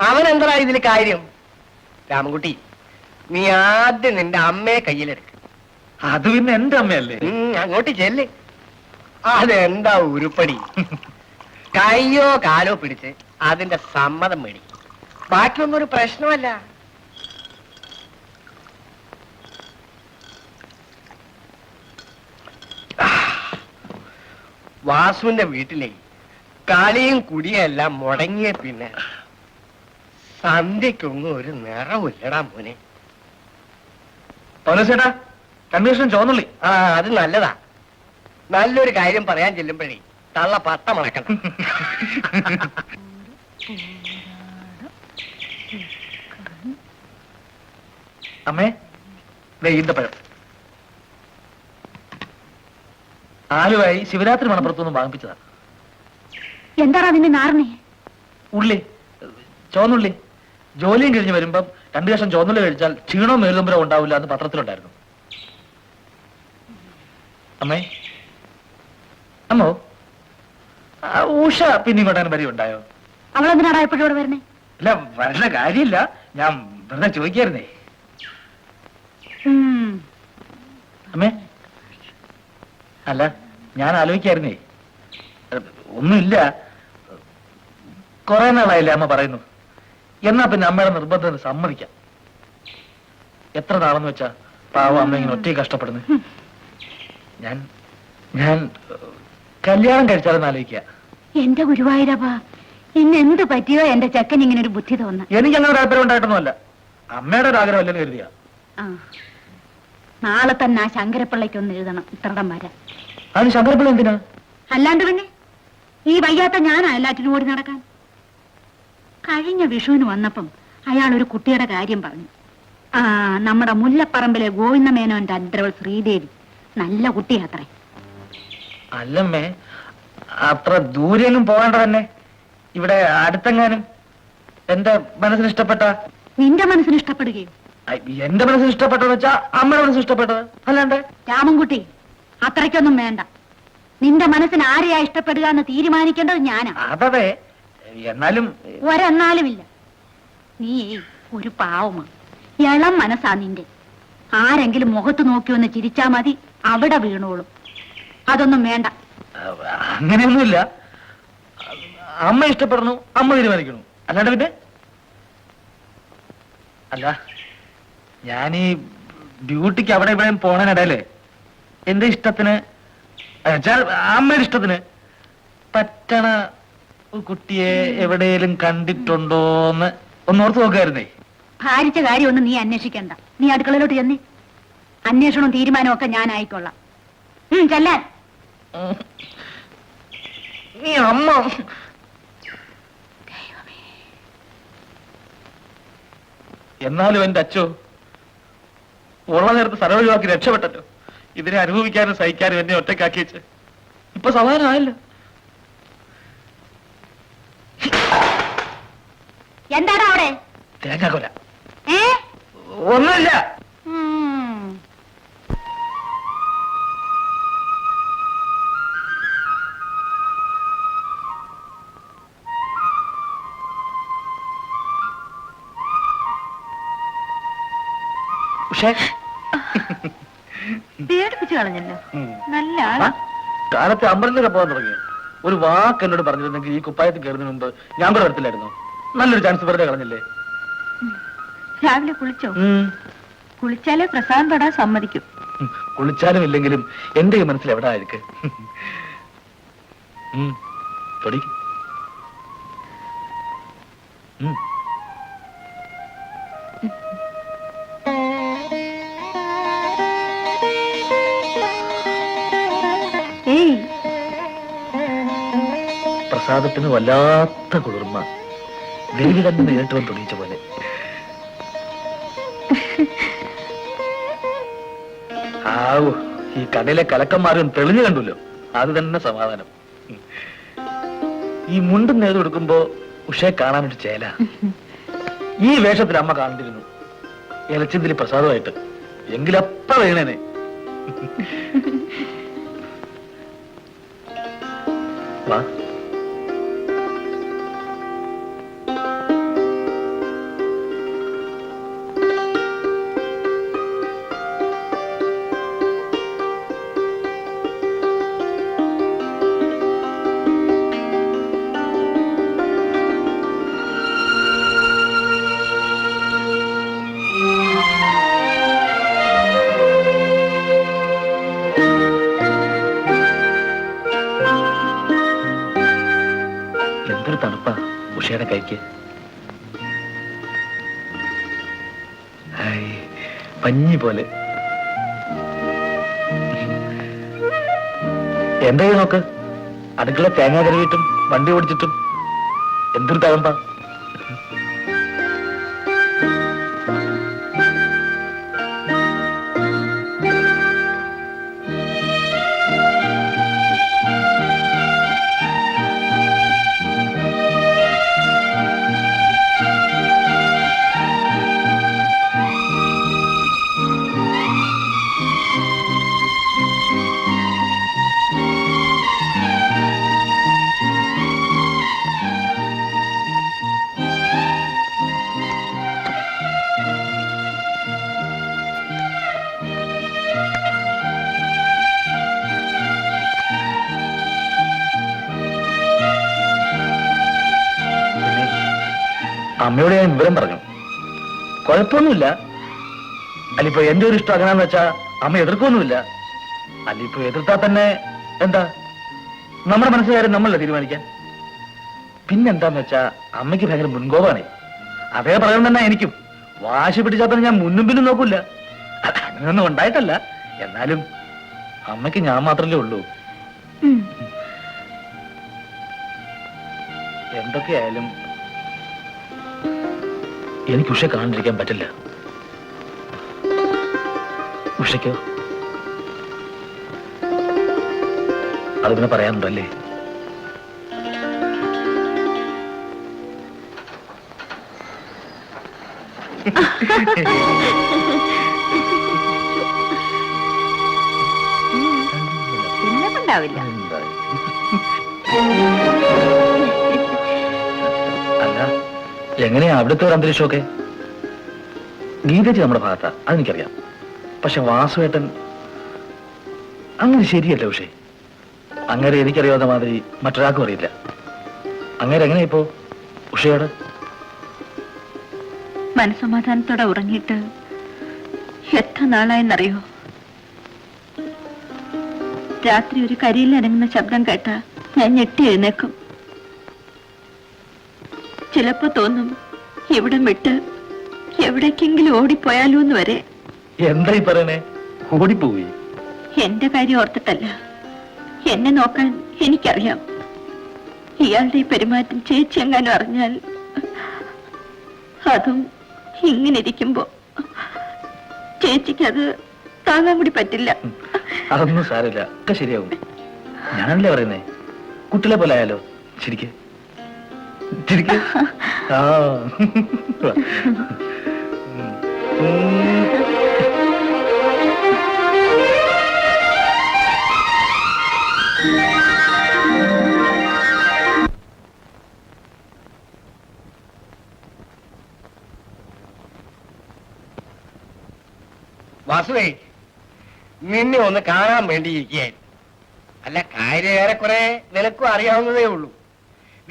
Speaker 6: അവൻ എന്താ ഇതിൽ കാര്യം? രാമൻകുട്ടി, നീ ആദ്യം നിന്റെ അമ്മയെ കയ്യിലെടുക്ക.
Speaker 3: അത് പിന്നെ എന്റെ അമ്മയല്ലേ?
Speaker 6: അങ്ങോട്ട് ചെല്ല്. അതെന്താ ഉരുപ്പടി? കയ്യോ കാലോ പിടിച്ച് അതിന്റെ സമ്മതം മേടി. ബാക്കിയൊന്നും ഒരു പ്രശ്നമല്ല. വാസുവിന്റെ വീട്ടിലെ കളിയും കുടിയെല്ലാം മുടങ്ങിയ പിന്നെ സന്ധ്യക്കൊന്നും ഒരു നിറവില്ലടാ മോനെ.
Speaker 3: ചേട്ടാ, കമ്മീഷൻ ചോന്നുള്ളി.
Speaker 6: ആ അത് നല്ലതാ. നല്ലൊരു കാര്യം പറയാൻ ചെല്ലുമ്പോഴേ തള്ള പട്ട മണക്കണം.
Speaker 3: അമ്മേ, ഈന്തപ്പഴം ആലുവായി ശിവരാത്രി മണപ്പുറത്തൊന്നും വാങ്ങിപ്പിച്ചതാ.
Speaker 5: എന്താടാ നിന്നെ നാറിനെ?
Speaker 3: ഉള്ളി, ചോന്നുള്ളി. ജോലിയും കഴിഞ്ഞ് വരുമ്പം 2 കഷ്ണം ചോന്നുള്ളി കഴിച്ചാൽ ക്ഷീണവും മേലുമ്പരവും ഉണ്ടാവില്ല എന്ന് പത്രത്തിലുണ്ടായിരുന്നു. അമ്മേ, അമ്മോ, ഉഷ പിന്നെ ഇങ്ങോട്ടങ്ങനെ വരി ഉണ്ടായോ?
Speaker 5: അവളെന്തിനാടാ എപ്പോഴും ഇവിടെ വരണേ?
Speaker 3: അല്ല, വരേണ്ട കാര്യമില്ല, ഞാൻ വെറുതെ ചോദിക്കായിരുന്നേ. അമ്മേ, അല്ല, ഞാൻ ആലോചിക്കായിരുന്നേ, ഒന്നുമില്ല, കുറെ നാളായില്ലേ അമ്മ പറയുന്നു. എന്നാ പിന്നെ അമ്മയുടെ നിർബന്ധത്തിന് സമ്മതിക്കാം. എത്ര നാളെന്ന് വെച്ചാ പാവം അമ്മ ഇങ്ങനെ ഒറ്റയ്ക്ക് കഷ്ടപ്പെടുന്നു. ഞാൻ ഞാൻ കല്യാണം കഴിച്ചാലെന്ന് ആലോചിക്കുക.
Speaker 5: എന്റെ ഗുരുവായൂരപ്പാ, ഇന്ന് എന്ത് പറ്റിയോ എന്റെ ചെക്കൻ ഇങ്ങനെ ഒരു ബുദ്ധി തോന്നുന്നു.
Speaker 3: എനിക്ക് അങ്ങനെ താല്പര്യം ഉണ്ടായിട്ടൊന്നുമല്ല, അമ്മയുടെ ഒരു ആഗ്രഹം അല്ലെന്ന് കരുതിയ.
Speaker 5: നാളെ തന്നെ ആ ശങ്കരപ്പിള്ളയ്ക്കൊന്ന് എഴുതണം ഇത്രടം വരാൻ.
Speaker 3: അതിന് ശങ്കരപ്പിള്ള എന്തിനാ?
Speaker 5: അല്ലാണ്ട് പിന്നെ ഈ വയ്യാത്ത ഞാനാ എല്ലാറ്റിനും ഓടി നടക്കാൻ. കഴിഞ്ഞ വിഷുവിന് വന്നപ്പം അയാൾ ഒരു കുട്ടിയുടെ കാര്യം പറഞ്ഞു. നമ്മുടെ മുല്ലപ്പറമ്പിലെ ഗോവിന്ദമേനോന്റെ അദ്രവൾ ശ്രീദേവി നല്ല കുട്ടിയാത്രേ.
Speaker 3: അല്ലമ്മേ, അത്ര ദൂരെയൊന്നും പോകേണ്ട തന്നെ, ഇവിടെ അടുത്തെങ്ങാനും. എന്റെ മനസ്സിന് ഇഷ്ടപ്പെട്ട.
Speaker 5: നിന്റെ മനസ്സിന് ഇഷ്ടപ്പെടുകയും?
Speaker 3: എന്റെ മനസ്സിന് ഇഷ്ടപ്പെട്ടതെന്ന് വെച്ചാ അമ്മയുടെ മനസ്സിന് ഇഷ്ടപ്പെട്ടത്, അല്ലാണ്ട്.
Speaker 5: രാമൻകുട്ടി, അത്രയ്ക്കൊന്നും വേണ്ട. നിന്റെ മനസ്സിന് ആരെയാ ഇഷ്ടപ്പെടുക എന്ന് തീരുമാനിക്കേണ്ടത് ഞാനാ.
Speaker 3: അതെ, എന്നാലും
Speaker 5: ഒരെന്നാലുമില്ല. നീ ഒരു പാവമാ, ഇളം മനസ്സാ നിന്റെ. ആരെങ്കിലും മുഖത്ത് നോക്കി ഒന്ന് ചിരിച്ചാ മതി, അവിടെ വീണോളും. അതൊന്നും വേണ്ട.
Speaker 3: അങ്ങനെയൊന്നുമില്ല. അമ്മ ഇഷ്ടപ്പെടണു, അമ്മ തീരുമാനിക്കണു, അല്ലാണ്ട് പിന്നെ. അല്ല, ഞാനീ ഡ്യൂട്ടിക്ക് അവിടെ ഇവിടെ പോണതിനിടയില് എന്റെ ഇഷ്ടത്തിന്, അമ്മയുടെ ഇഷ്ടത്തിന് പറ്റണ കുട്ടിയെ എവിടെയെങ്കിലും കണ്ടിട്ടുണ്ടോന്ന് ഒന്നോർത്ത് നോക്കായിരുന്നേ.
Speaker 5: ഭാരിച്ച കാര്യമൊന്നും നീ അന്വേഷിക്കണ്ട. നീ അടുക്കളയിലോട്ട് ചെന്നേ. അന്വേഷണവും തീരുമാനവും ഒക്കെ ഞാൻ ആയിക്കൊള്ളാം. ചെല്ലാൻ.
Speaker 3: നീ അമ്മ. എന്നാലും എന്റെ അച്ഛോ, ഉള്ള നേരത്ത് സ്ഥലം ഒഴിവാക്കി രക്ഷപ്പെട്ടല്ലോ. ഇതിനെ അനുഭവിക്കാനും സഹിക്കാനും എന്നെ ഒറ്റക്കാക്കി വെച്ച് ഇപ്പൊ സമാധാനമായല്ലോ.
Speaker 5: എന്താടാ അവിടെ?
Speaker 3: തേങ്ങാക്കൊല. ഒന്നുമില്ല.
Speaker 5: പേടിപ്പിച്ചു കളഞ്ഞല്ലോ. നല്ല ആളാ.
Speaker 3: കാലത്തെ അമ്പലത്തിലൊക്കെ പോകാൻ തുടങ്ങി. ഒരു വാക്ക് എന്നോട് പറഞ്ഞിരുന്നെങ്കിൽ ഈ കുപ്പായത്തിൽ കയറുന്നതിന് മുമ്പ് ഞാൻ കൂടെ വരത്തില്ലായിരുന്നു. നല്ലൊരു ചാൻസ് വെറുതെ കളഞ്ഞില്ലേ.
Speaker 5: രാവിലെ കുളിച്ചോ? കുളിച്ചാലേ പ്രസാദം തൊടാൻ സമ്മതിക്കും.
Speaker 3: കുളിച്ചാലും ഇല്ലെങ്കിലും എന്റെ ഈ മനസ്സിൽ എവിടെ ആയിരിക്കും.
Speaker 1: ഏയ്,
Speaker 3: പ്രസാദത്തിന് വല്ലാത്ത കുളിർമ ദേവി തന്നെ നേരിട്ട് വന്ന് തുണിയിച്ച പോലെ. ആവൂ, ഈ കടയിലെ കലക്കന്മാരും തെളിഞ്ഞു കണ്ടല്ലോ, അത് തന്നെ സമാധാനം. ഈ മുണ്ടും നേരം എടുക്കുമ്പോ ഉഷയെ കാണാനൊരു ചേല. ഈ വേഷത്തിൽ അമ്മ കാണണ്ടിരുന്നു ഇലച്ചിന്തിരി പ്രസാദമായിട്ട്, എങ്കിലപ്പ വേണേനെ. വാ. എന്തൊരു തണുപ്പാ ഉഷയുടെ കൈക്ക്. ഹായ്, പഞ്ഞി പോലെ. എന്താ നോക്ക്, അടുക്കള തേങ്ങ കരുവിയിട്ടും വണ്ടി ഓടിച്ചിട്ടും എന്തൊരു തഴമ്പാ. അമ്മയോട് ഞാൻ വിവരം പറഞ്ഞു. കുഴപ്പമൊന്നുമില്ല. അല്ലിപ്പോ എന്റെ ഒരു ഇഷ്ടം അങ്ങനെയാന്ന് വെച്ചാ അമ്മ എതിർക്കൊന്നുമില്ല. അല്ലിപ്പോ എതിർത്താൽ തന്നെ എന്താ, നമ്മുടെ മനസ്സുകാരൻ നമ്മളല്ല തീരുമാനിക്കാൻ. പിന്നെന്താന്ന് വെച്ചാ അമ്മയ്ക്ക് ഭയങ്കര മുൻകോപാണേ. അതേ പറയാൻ തന്നെ എനിക്കും. വാശി പിടിച്ചാൽ തന്നെ ഞാൻ മുന്നും പിന്നും നോക്കൂല. അങ്ങനെയൊന്നും ഉണ്ടായിട്ടല്ല, എന്നാലും അമ്മയ്ക്ക് ഞാൻ മാത്രമല്ലേ ഉള്ളൂ. എന്തൊക്കെയായാലും എനിക്ക് ഉഷ കാണാണ്ടിരിക്കാൻ പറ്റില്ല. ഉഷയ്ക്കോ? അത് പിന്നെ പറയാനുണ്ടല്ലേ?
Speaker 1: ഉണ്ടാവില്ല.
Speaker 3: അല്ല, എങ്ങനെയാ അവിടുത്തെ ഒരു അന്തരീക്ഷമൊക്കെ? ഗീതജി നമ്മുടെ ഭാഗത്താ, അതെനിക്കറിയാം. പക്ഷെ വാസുവേട്ടൻ അങ്ങനെ ശരിയല്ല. ഉഷേ, അങ്ങനെ എനിക്കറിയാവുന്ന മാതിരി മറ്റൊരാൾക്കും അറിയില്ല. അങ്ങനെ എങ്ങനെയാ ഇപ്പോ ഉഷയോട്?
Speaker 5: മനസമാധാനത്തോടെ ഉറങ്ങിയിട്ട് എത്ര നാളായെന്നറിയോ? രാത്രി ഒരു കരിയിൽ അനങ്ങുന്ന ശബ്ദം കേട്ട ഞാൻ ഞെട്ടി എഴുന്നേക്കും. ചിലപ്പോ തോന്നും ഇവിടം വിട്ട് എവിടേക്കെങ്കിലും ഓടിപ്പോയാലോ എന്ന് വരെ.
Speaker 3: എന്താ ഈ പറയണേ? ഓടിപ്പോയി?
Speaker 5: എന്റെ കാര്യം ഓർത്തിട്ടല്ല, എന്നെ നോക്കാൻ എനിക്കറിയാം. ഇയാളുടെ ഈ പെരുമാറ്റം ചേച്ചി എങ്ങാനും അറിഞ്ഞാൽ, അതും ഇങ്ങനെ ഇരിക്കുമ്പോ ചേച്ചിക്ക് അത് താങ്ങാൻ കൂടി പറ്റില്ല.
Speaker 3: അതൊന്നും സാരമില്ല, ഒക്കെ ശരിയാവും. ഞാനല്ലേ പറയുന്നേ, കുട്ടികളെ പോലെ ആയാലോ. ശരിക്ക് ശരിക്ക്. ആ
Speaker 6: വാസുവേ, നിന്നെ ഒന്ന് കാണാൻ വേണ്ടിയിരിക്കുകയായി. അല്ല, കാര്യം ഏറെക്കുറെ നിനക്കും അറിയാവുന്നതേ ഉള്ളൂ.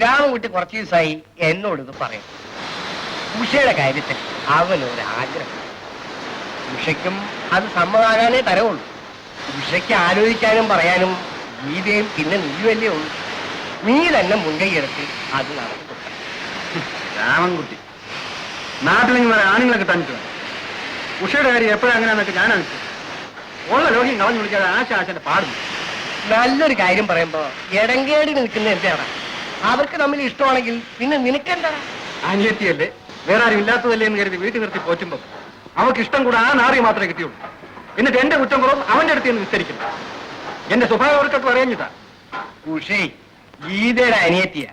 Speaker 6: രാമൻകുട്ടി കുറച്ച് ദിവസമായി എന്നോട് ഇത് പറയും. ഉഷയുടെ കാര്യത്തിൽ അവനൊരു ആഗ്രഹം. ഉഷയ്ക്കും അത് സമ്മതാകാനേ തരവുള്ളൂ. ഉഷയ്ക്ക് ആലോചിക്കാനും പറയാനും ഗീതയും പിന്നെ നീയുമല്ലേ ഉള്ളൂ. നീ തന്നെ മുൻകൈയെടുത്ത് അത് നടത്തി.
Speaker 7: രാമൻകുട്ടി നാട്ടിലെങ്കിൽ വേറെ ആണുങ്ങളെ കിട്ടാനിട്ട് വേണം. ഉഷയുടെ കാര്യം എപ്പോഴാ അങ്ങനെയാന്നൊക്കെ ഞാൻ അനുസരിച്ചു. ഉള്ള ലോഹ്യം കളഞ്ഞു വിളിക്കാതെ ആശ ആശന്റെ പാടുന്നു.
Speaker 6: നല്ലൊരു കാര്യം പറയുമ്പോ ഇടങ്കേടി നിൽക്കുന്ന എന്താണ്? അവർക്ക് തമ്മിൽ ഇഷ്ടമാണെങ്കിൽ പിന്നെ നിനക്കെന്താ?
Speaker 7: അനിയത്തിയല്ലേ, വേറെ ആരും ഇല്ലാത്തതല്ലേ എന്ന് കരുതി വീട്ടിൽ നിർത്തി പോറ്റുമ്പോ അവർക്ക് ഇഷ്ടം കൂടെ ആ നാറിയെ മാത്രമേ കിട്ടിയുള്ളൂ. എന്നിട്ട് എന്റെ കുറ്റം കുറവും അവന്റെ അടുത്ത് നിന്ന് വിസ്തരിക്കുന്നു. എന്റെ സ്വഭാവം അവർക്കൊക്കെ അറിയാഞ്ഞിട്ടാ.
Speaker 6: ഉഷേ, ഗീതയുടെ അനിയത്തിയ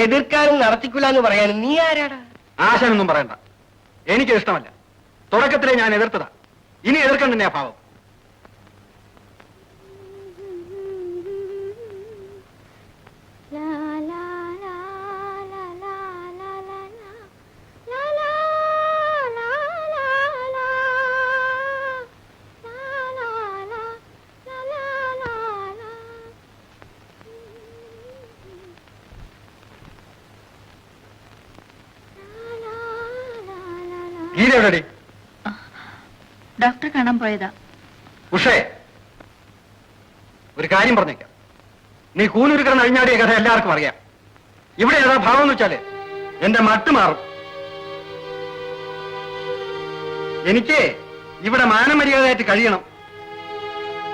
Speaker 6: എതിർക്കാനും നടത്തിക്കില്ല എന്ന് പറയാനും നീ ആരാടാ?
Speaker 7: ആശാനൊന്നും പറയണ്ട, എനിക്ക് ഇഷ്ടമല്ല. തുടക്കത്തിലെ ഞാൻ എതിർത്തതാ, ഇനി എതിർക്കാൻ തന്നെയാ ഭാവം. ഗീത എവിടെടി?
Speaker 5: ഡോക്ടറെ കാണാൻ പോയതാ.
Speaker 7: ഉഷേ, ഒരു കാര്യം പറഞ്ഞേക്കാം. നീ കൂനൂര് കിടന്ന് അഴിഞ്ഞാടിയ കഥ എല്ലാവർക്കും അറിയാം. ഇവിടെ ഏതാ ഭാവം എന്ന് വെച്ചാല് എന്റെ മട്ട് മാറും. എനിക്ക് ഇവിടെ മാനമര്യാദയായിട്ട് കഴിയണം.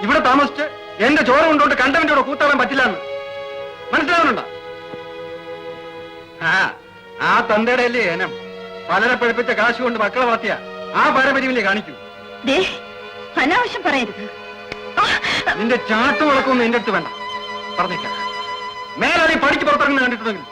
Speaker 7: ഇവിടെ താമസിച്ച് എന്റെ ചോര കൊണ്ടുകൊണ്ട് കണ്ടവന്റെ കൂടെ കൂത്താടാൻ പറ്റില്ല എന്ന് മനസ്സിലാവുന്നുണ്ടോ? ആ തന്തയുടെ അല്ലേ എനം പലരെ പഠിപ്പിച്ച കാശ് കൊണ്ട് മക്കളെ വളർത്തിയ ആ പാരമ്പര്യമല്ലേ കാണിക്കൂ.
Speaker 5: അനാവശ്യം പറയരുത്.
Speaker 7: നിന്റെ ചാട്ടം വളക്കൊന്നും എന്റെ അടുത്ത് വേണ്ട, പറഞ്ഞേക്കാം. മേലാളി പഠിച്ച് പുറത്തിറങ്ങുന്ന കണ്ടിട്ടുണ്ടെങ്കിൽ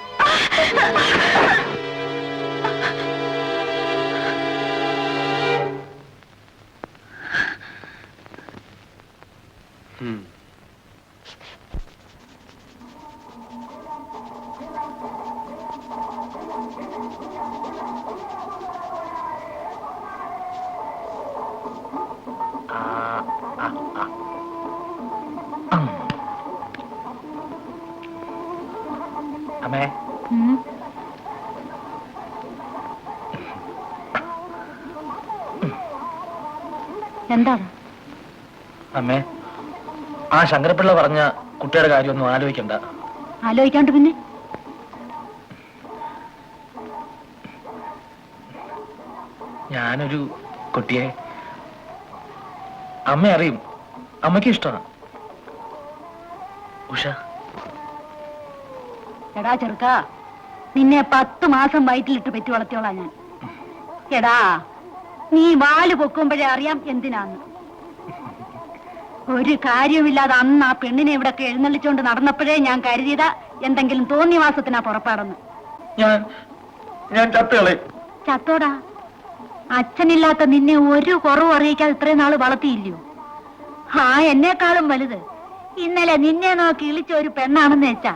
Speaker 3: അമ്മേ,
Speaker 5: എന്താണ്
Speaker 3: അമ്മേ, ആ ശങ്കരപ്പിള്ള പറഞ്ഞ കുട്ടിയുടെ കാര്യമൊന്നും ആലോചിക്കണ്ട.
Speaker 5: ആലോചിക്കാണ്ട് പിന്നെ?
Speaker 3: ഞാനൊരു കുട്ടിയെ അമ്മ അറിയും, അമ്മയ്ക്ക് ഇഷ്ടമാണ്. ഉഷ,
Speaker 5: എടാ ചെറുക്ക, നിന്നെ 10 മാസം വയറ്റിലിട്ട് പെറ്റി വളർത്തിയോളാം ഞാൻ. എടാ, നീ വാല് പൊക്കുമ്പോഴേ അറിയാം എന്തിനാന്ന്. ഒരു കാര്യവുമില്ലാതെ അന്ന് ആ പെണ്ണിനെ ഇവിടൊക്കെ എഴുന്നള്ളിച്ചോണ്ട് നടന്നപ്പോഴേ ഞാൻ കരുതിയതാ എന്തെങ്കിലും തോന്നിവാസത്തിനാ പുറപ്പാടെന്ന്.
Speaker 3: ഞാൻ ചത്തുകളയും.
Speaker 5: ചത്തോടാ, അച്ഛനില്ലാത്ത നിന്നെ ഒരു കുറവ് അറിയിക്കാതെ ഇത്രയും നാള് വളർത്തിയില്ലയോ? ആ എന്നെക്കാളും വലുത് ഇന്നലെ നിന്നെ നോക്കി ഇളിച്ച ഒരു പെണ്ണാണെന്ന് വെച്ചാ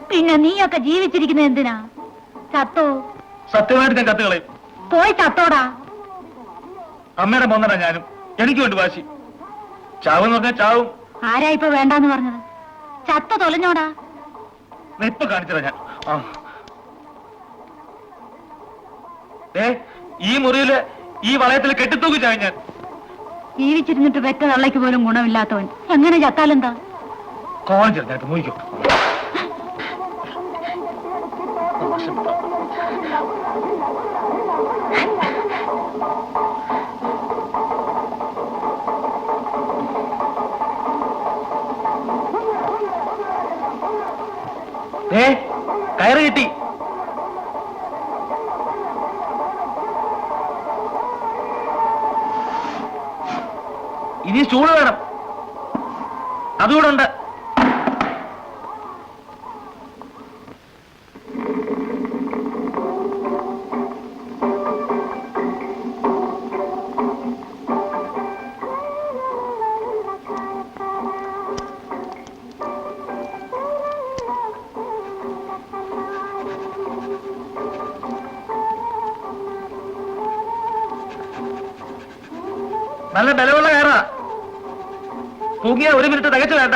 Speaker 5: പിന്നെ നീയൊക്കെ ജീവിച്ചിരിക്കുന്നത് എന്തിനാ? ചത്തോ?
Speaker 3: സത്യമായിട്ട് ഞാൻ ചത്തുകളയും.
Speaker 5: പോയി ചത്തോടാ.
Speaker 3: അമ്മയുടെ മോന്നടാ ഞാനും. എനിക്ക് വേണ്ടി വാശി. ചാവെന്ന് പറഞ്ഞാൽ ചാവും.
Speaker 5: ആരാ ഇപ്പൊ വേണ്ടാന്ന് പറഞ്ഞത്? ചത്ത തൊലഞ്ഞോടാ.
Speaker 3: ഇപ്പൊ കാണിച്ചതാ ഞാൻ. ഈ മുറിയില് ഈ വളയത്തിൽ കെട്ടിത്തൂക്കി ചായ ഞാൻ.
Speaker 5: ജീവിച്ചിരുന്നിട്ട് വെറ്റ തള്ളയ്ക്ക് പോലും ഗുണമില്ലാത്തവൻ എങ്ങനെ ചത്താലെന്താ?
Speaker 3: കോളം ചെറുതായിട്ട് മൂയിക്കും. കയറ് കിട്ടി. ഇനി സ്റ്റൂള് വേണം, അതുകൂടെ ഉണ്ട്. നല്ല ബലമുള്ള കയറാ. തൂങ്ങിയ 1 മിനിറ്റ് തികച്ചു വേണ്ട.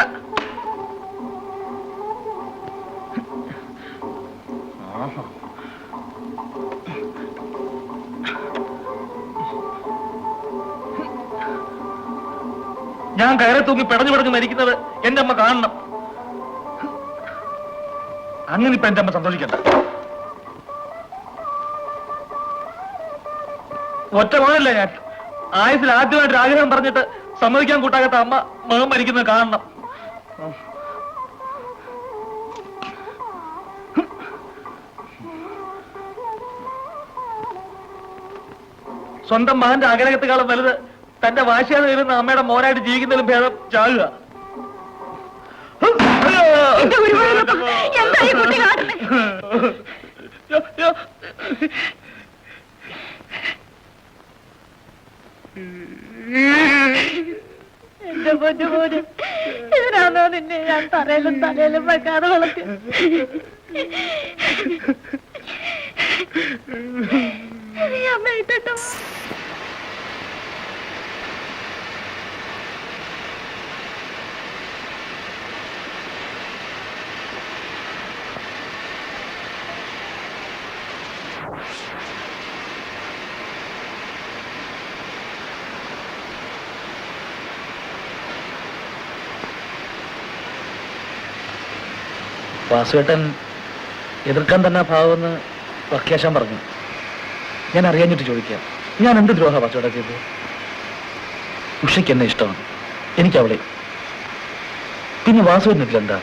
Speaker 3: ഞാൻ കയറി തൂങ്ങി പിടഞ്ഞു മരിക്കുന്നത് എന്റെ അമ്മ കാണണം. അങ്ങനെ ഇപ്പൊ എന്റെ അമ്മ സന്തോഷിക്കണ്ട. ഒറ്റ മോനല്ലേ ഞാൻ. ആയുസിൽ ആദ്യമായിട്ട് ആഗ്രഹം പറഞ്ഞിട്ട് സമ്മതിക്കാൻ കൂട്ടാകാത്ത അമ്മ മകൻ മരിക്കുന്നത് കാണണം. സ്വന്തം മകന്റെ ആഗ്രഹത്തെക്കാളും വലുത് തന്റെ വാശിയാതെ വരുന്ന അമ്മയുടെ മോനായിട്ട് ജീവിക്കുന്നതിലും ഭേദം ചാകുക.
Speaker 5: എന്താ ഈ കുട്ടി കാട്ടുന്നത്? എന്റെ പൊന്നു പോലും ഇതിനാണോ നിന്നെ ഞാൻ തറയിലും തലയിലും വെക്കാതെ വളർത്തി? അമ്മയിട്ടോ
Speaker 3: വാസുവേട്ടൻ എതിർക്കാൻ തന്നെ ഭാവമെന്ന് വക്കേശൻ പറഞ്ഞു. ഞാൻ അറിയാഞ്ഞിട്ട് ചോദിക്കാം, ഞാൻ എന്ത് ദ്രോഹ വാസുവേട്ടൻ ചെയ്തത്? ഉഷയ്ക്ക് എന്നെ ഇഷ്ടമാണ്, എനിക്ക് അവളെ. പിന്നെ വാസുവേട്ടനില്ല എന്താ?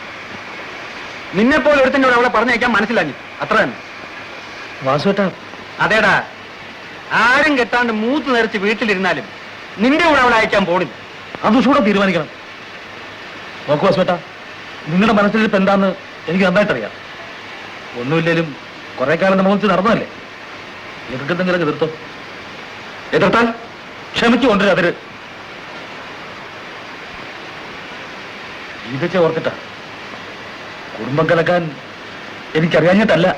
Speaker 7: നിന്നെ പോലെ ഒരുത്തന്നോട് അവളെ പറഞ്ഞയക്കാൻ മനസ്സിലാഞ്ഞു, അത്ര തന്നെ.
Speaker 3: വാസുവേട്ട,
Speaker 7: അതേടാ, ആരും കെട്ടാണ്ട് മൂത്ത് നിറച്ച് വീട്ടിലിരുന്നാലും നിന്റെ കൂടെ അവളെ അയക്കാൻ പോണില്ല.
Speaker 3: അത് ഉഷൂടെ തീരുമാനിക്കണം. നോക്കു വാസുവേട്ട, നിങ്ങളുടെ മനസ്സിലിരിപ്പ് എന്താന്ന് എനിക്ക് നന്നായിട്ടറിയാം. ഒന്നുമില്ലേലും കുറെ കാലം നമ്മൾ നടന്നതല്ലേ. എതിർക്കെന്തെങ്കിലും എതിർത്തോ? എതിർത്താൽ ക്ഷമിച്ചു കൊണ്ടുവരും. അതിര് ഇതൊക്കെ ഓർത്തിട്ടാ. കുടുംബം കലക്കാൻ എനിക്കറിയാഞ്ഞിട്ടല്ല.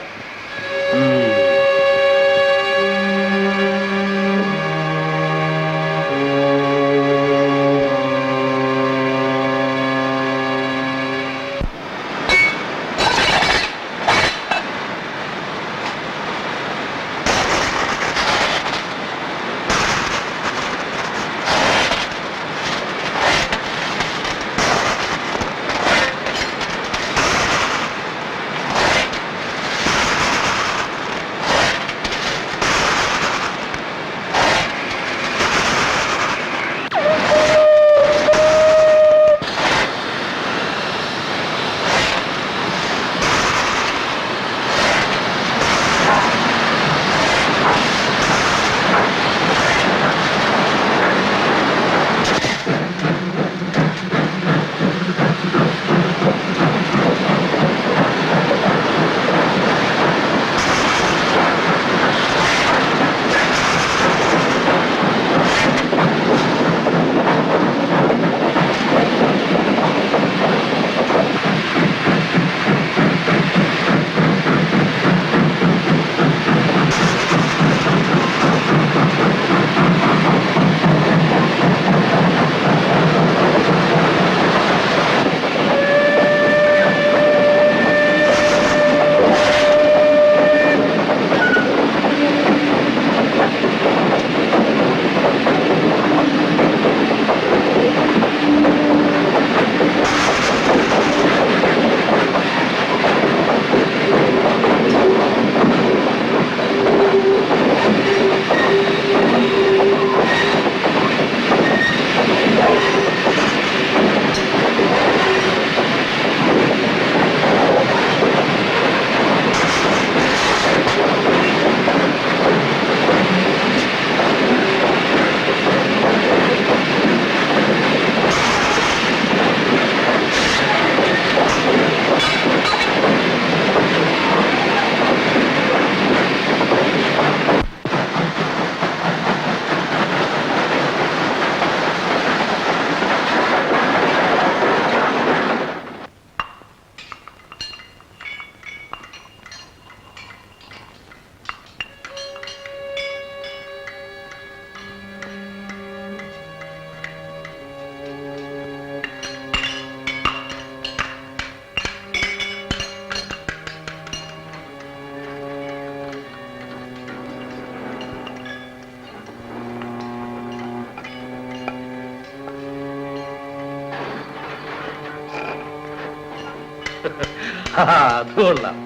Speaker 3: അത് കൊള്ളാം.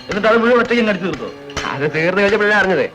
Speaker 3: എന്നിട്ട് അത് മുഴുവൻ ഒറ്റയ്ക്ക് കടിച്ചു തീർത്തോ?
Speaker 6: അത് തീർന്നു കഴിഞ്ഞപ്പോഴേ അറിഞ്ഞത്.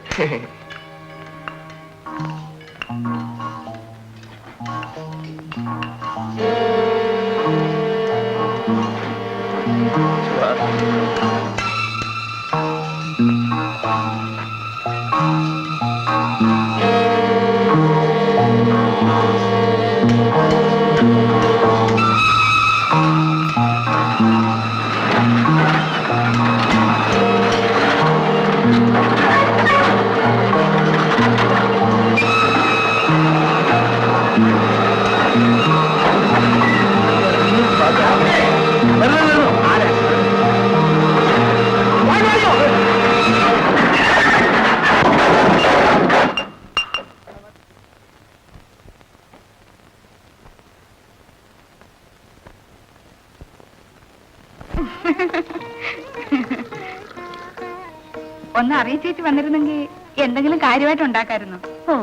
Speaker 1: ഒന്ന് അറിയിച്ചേച്ച് വന്നിരുന്നെങ്കിൽ എന്തെങ്കിലും കാര്യമായിട്ട് ഉണ്ടാക്കായിരുന്നു.
Speaker 5: ഓ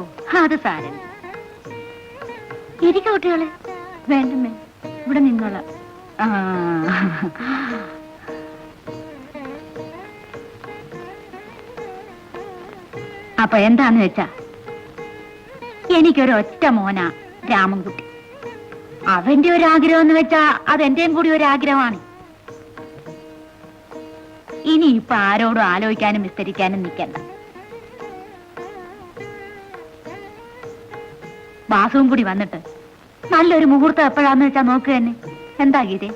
Speaker 5: അത് സാരൻ. ഇരിക്ക കുട്ടികളെ. വേണ്ടമ്മേ, ഇവിടെ നിന്നോളാം. അപ്പൊ എന്താന്ന് വെച്ചാ, എനിക്കൊരു ഒറ്റ മോനാ രാമൻകുട്ടി. അവന്റെ ഒരു ആഗ്രഹം എന്ന് വെച്ചാ അതെന്റെയും കൂടി ഒരു ആഗ്രഹമാണ്. ഇനി ഇപ്പൊ ആരോടും ആലോചിക്കാനും വിസ്തരിക്കാനും നിൽക്കണ്ട. വാസവും കൂടി വന്നിട്ട് നല്ലൊരു മുഹൂർത്തം എപ്പോഴാന്ന് വെച്ചാ നോക്കുക തന്നെ. എന്താ ഗീതേ?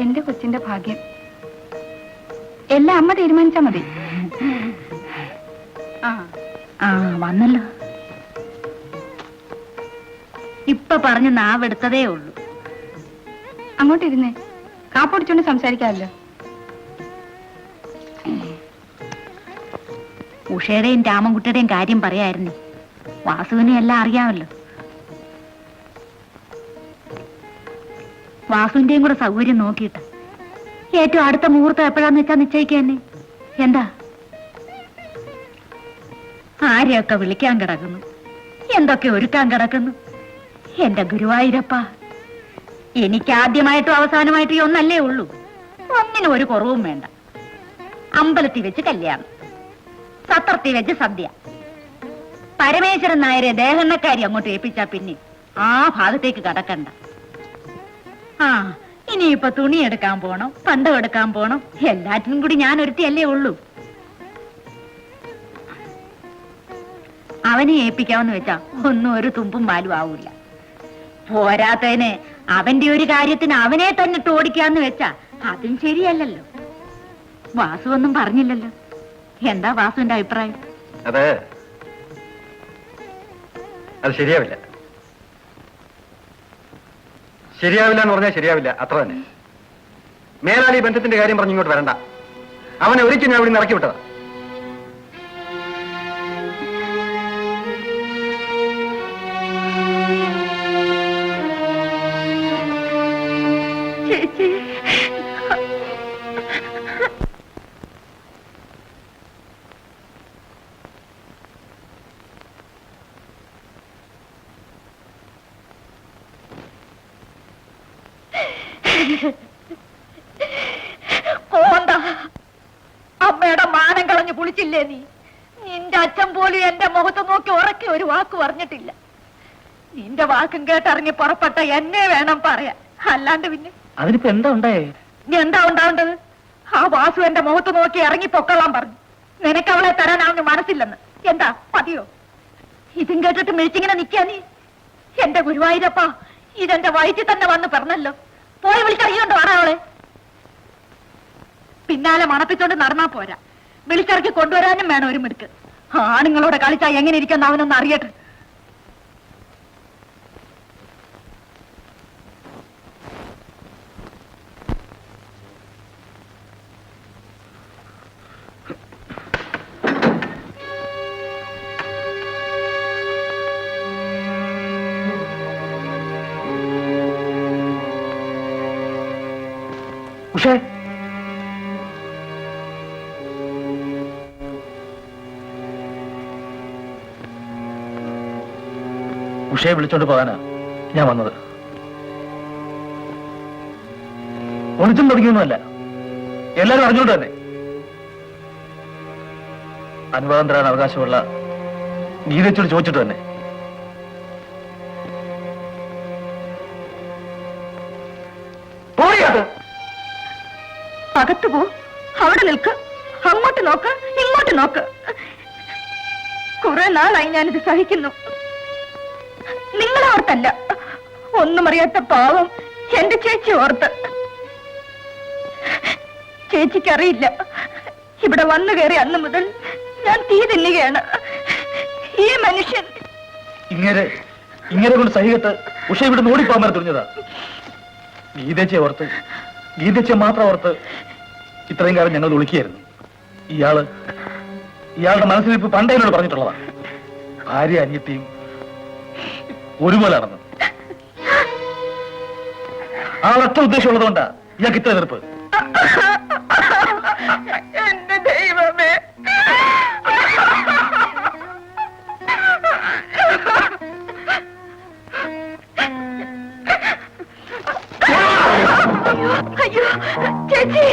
Speaker 1: എന്റെ കൊച്ചിന്റെ ഭാഗ്യം എല്ലാം അമ്മ തീരുമാനിച്ചാ മതി.
Speaker 5: ആ വന്നല്ലോ. ഇപ്പൊ പറഞ്ഞ് നാവെടുത്തതേ ഉള്ളൂ.
Speaker 1: അങ്ങോട്ടിരുന്നേ, കാപ്പൊടിച്ചോണ്ട് സംസാരിക്കാമല്ലോ.
Speaker 5: ഉഷയുടെയും രാമൻകുട്ടിയുടെയും കാര്യം പറയായിരുന്നു. വാസുവിനെ എല്ലാം അറിയാമല്ലോ. വാസുവിന്റെയും കൂടെ സൗകര്യം നോക്കിയിട്ട് ഏറ്റവും അടുത്ത മുഹൂർത്തം എപ്പോഴാന്ന് വെച്ചാ നിശ്ചയിക്കുക തന്നെ. എന്താ ആരെയൊക്കെ വിളിക്കാൻ കിടക്കുന്നു, എന്തൊക്കെ ഒരുക്കാൻ കിടക്കുന്നു. എന്റെ ഗുരുവായൂരപ്പ, എനിക്ക് ആദ്യമായിട്ടും അവസാനമായിട്ടും ഈ ഒന്നല്ലേ ഉള്ളൂ. ഒന്നിനും ഒരു കുറവും വേണ്ട. അമ്പലത്തിൽ വെച്ച് കല്യാണം, സത്രത്തിൽ വെച്ച് സദ്യ. പരമേശ്വരൻ നായരെ ദേഹണ്ണക്കാരി അങ്ങോട്ട് ഏൽപ്പിച്ചാ പിന്നെ ആ ഭാഗത്തേക്ക് കടക്കണ്ട. ആ ഇനിയിപ്പൊ തുണി എടുക്കാൻ പോണം, പണ്ടം എടുക്കാൻ പോണം. എല്ലാറ്റിനും കൂടി ഞാൻ ഒരുത്തിയല്ലേ ഉള്ളൂ. അവനെ ഏൽപ്പിക്കാമെന്ന് വെച്ചാ ഒന്നും ഒരു തുമ്പും പാലും ആവൂല. പോരാത്തതിന് അവന്റെ ഒരു കാര്യത്തിന് അവനെ തന്നെ ഓടിക്കാന്ന് വെച്ചാ അതും ശരിയല്ലല്ലോ. വാസു ഒന്നും പറഞ്ഞില്ലല്ലോ. എന്താ വാസുവിന്റെ അഭിപ്രായം?
Speaker 7: അത് ശരിയാവില്ല. ശരിയാവില്ല എന്ന് പറഞ്ഞാൽ ശരിയാവില്ല, അത്ര തന്നെ. മേലാളി ബന്ധത്തിന്റെ കാര്യം പറഞ്ഞ് ഇങ്ങോട്ട് വരണ്ട. അവനെ ഒരിക്കലും ഞാൻ ഇവിടെ ഇറക്കി വിട്ടതാ.
Speaker 5: അമ്മയുടെ മാനം കളഞ്ഞു കുളിച്ചില്ലേ നീ? നിന്റെ അച്ഛൻ പോലും എന്റെ മുഖത്ത് നോക്കി ഉറക്കി ഒരു വാക്ക് പറഞ്ഞിട്ടില്ല. നിന്റെ വാക്കും കേട്ടിറങ്ങി പുറപ്പെട്ട എന്നെ വേണം പറയാൻ, അല്ലാണ്ട് പിന്നെ.
Speaker 3: അതിനിപ്പോ എന്താ ഉണ്ടായേ?
Speaker 5: എന്താ ഉണ്ടാവേണ്ടത്? ആ വാസു എന്റെ മുഖത്ത് നോക്കി ഇറങ്ങി പൊക്കളാൻ പറഞ്ഞു. നിനക്ക് അവളെ തരാൻ അവന് മനസ്സില്ലെന്ന്. എന്താ പതിയോ? ഇതും കേട്ടിട്ട് മിഴിച്ചിങ്ങനെ നിൽക്കാ നീ? എന്റെ ഗുരുവായൂരപ്പ, ഇതെന്റെ വയറ്റിൽ തന്നെ വന്ന് പറഞ്ഞല്ലോ. പോയി വിളിച്ചറിയുണ്ടോ ആടാ അവളെ? പിന്നാലെ മണപ്പിച്ചോണ്ട് നടന്നാ പോരാ, വിളിച്ചിറക്കി കൊണ്ടുവരാനും വേണം ഒരു മിടുക്ക്. ആണുങ്ങളോട് കളിച്ചാ എങ്ങനെ ഇരിക്കുന്ന അവനൊന്ന് അറിയട്ടെ.
Speaker 3: ഉഷേ, ഉഷയെ വിളിച്ചോണ്ട് പോകാനാ ഞാൻ വന്നത്. ഒളിച്ചും തുടങ്ങിയൊന്നുമല്ല, എല്ലാരും അറിഞ്ഞോണ്ട് തന്നെ. അനുവാദം തരാൻ അവകാശമുള്ള ഗീതച്ചോട് ചോദിച്ചിട്ട് തന്നെ.
Speaker 1: അകത്തു പോ, അവിടെ നിൽക്ക്, അങ്ങോട്ട് നോക്ക്, ഇങ്ങോട്ട് നോക്ക്. കുറെ നാളായി ഞാനിത് സഹിക്കുന്നു. നിങ്ങളെ ഓർത്തല്ല, ഒന്നും അറിയാത്ത പാവം എന്റെ ചേച്ചി ഓർത്ത്. ചേച്ചിക്കറിയില്ല, ഇവിടെ വന്നു കയറി അന്ന് മുതൽ ഞാൻ തീ തിന്നുകയാണ്. ഈ മനുഷ്യൻ
Speaker 3: ഇങ്ങനെ കൊണ്ട് സഹികത്ത് ഉഷ ഇവിടെ ഓടിപ്പോകാൻ വരെ തുനിഞ്ഞതാ. ഗീതച്ചയെ ഓർത്ത്, ഗീതച്ചയെ മാത്രം ഓർത്ത് ഇത്രയും കാലം ഞങ്ങൾ ഒളിക്കുകയായിരുന്നു. ഇയാളുടെ മനസ്സിൽ ഇപ്പൊ പണ്ടേ എന്നോട് പറഞ്ഞിട്ടുള്ളതാ, ഭാര്യ അനിയത്തിയും ഒരുപോലെ നടന്നു. ആ ഒറ്റ ഉദ്ദേശമുള്ളത് കൊണ്ടാ ഇയാൾക്ക് ഇത്ര എതിർപ്പ്.
Speaker 1: എന്റെ ദൈവമേ, അയ്യോ ചേച്ചി,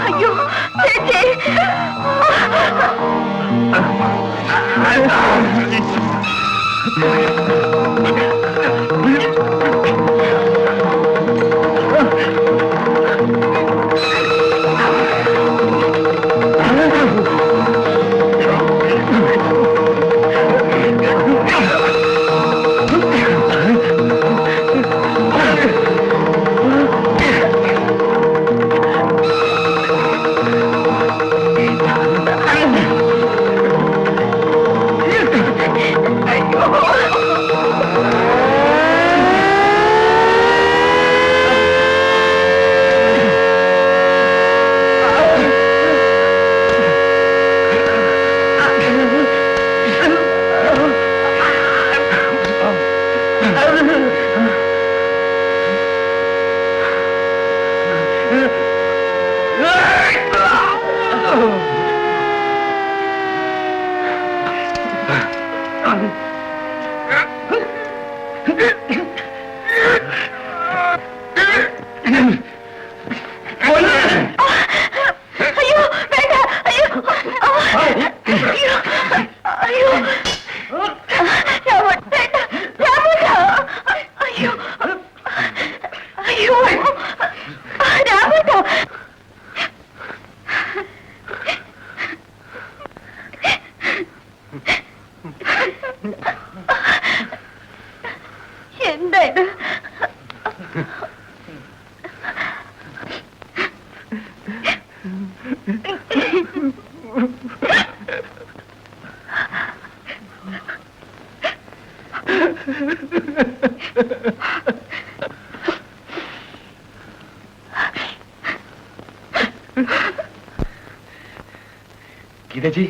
Speaker 1: അയ്യോ ചേച്ചി, എന്താ ഇത്?
Speaker 3: ഗീതജി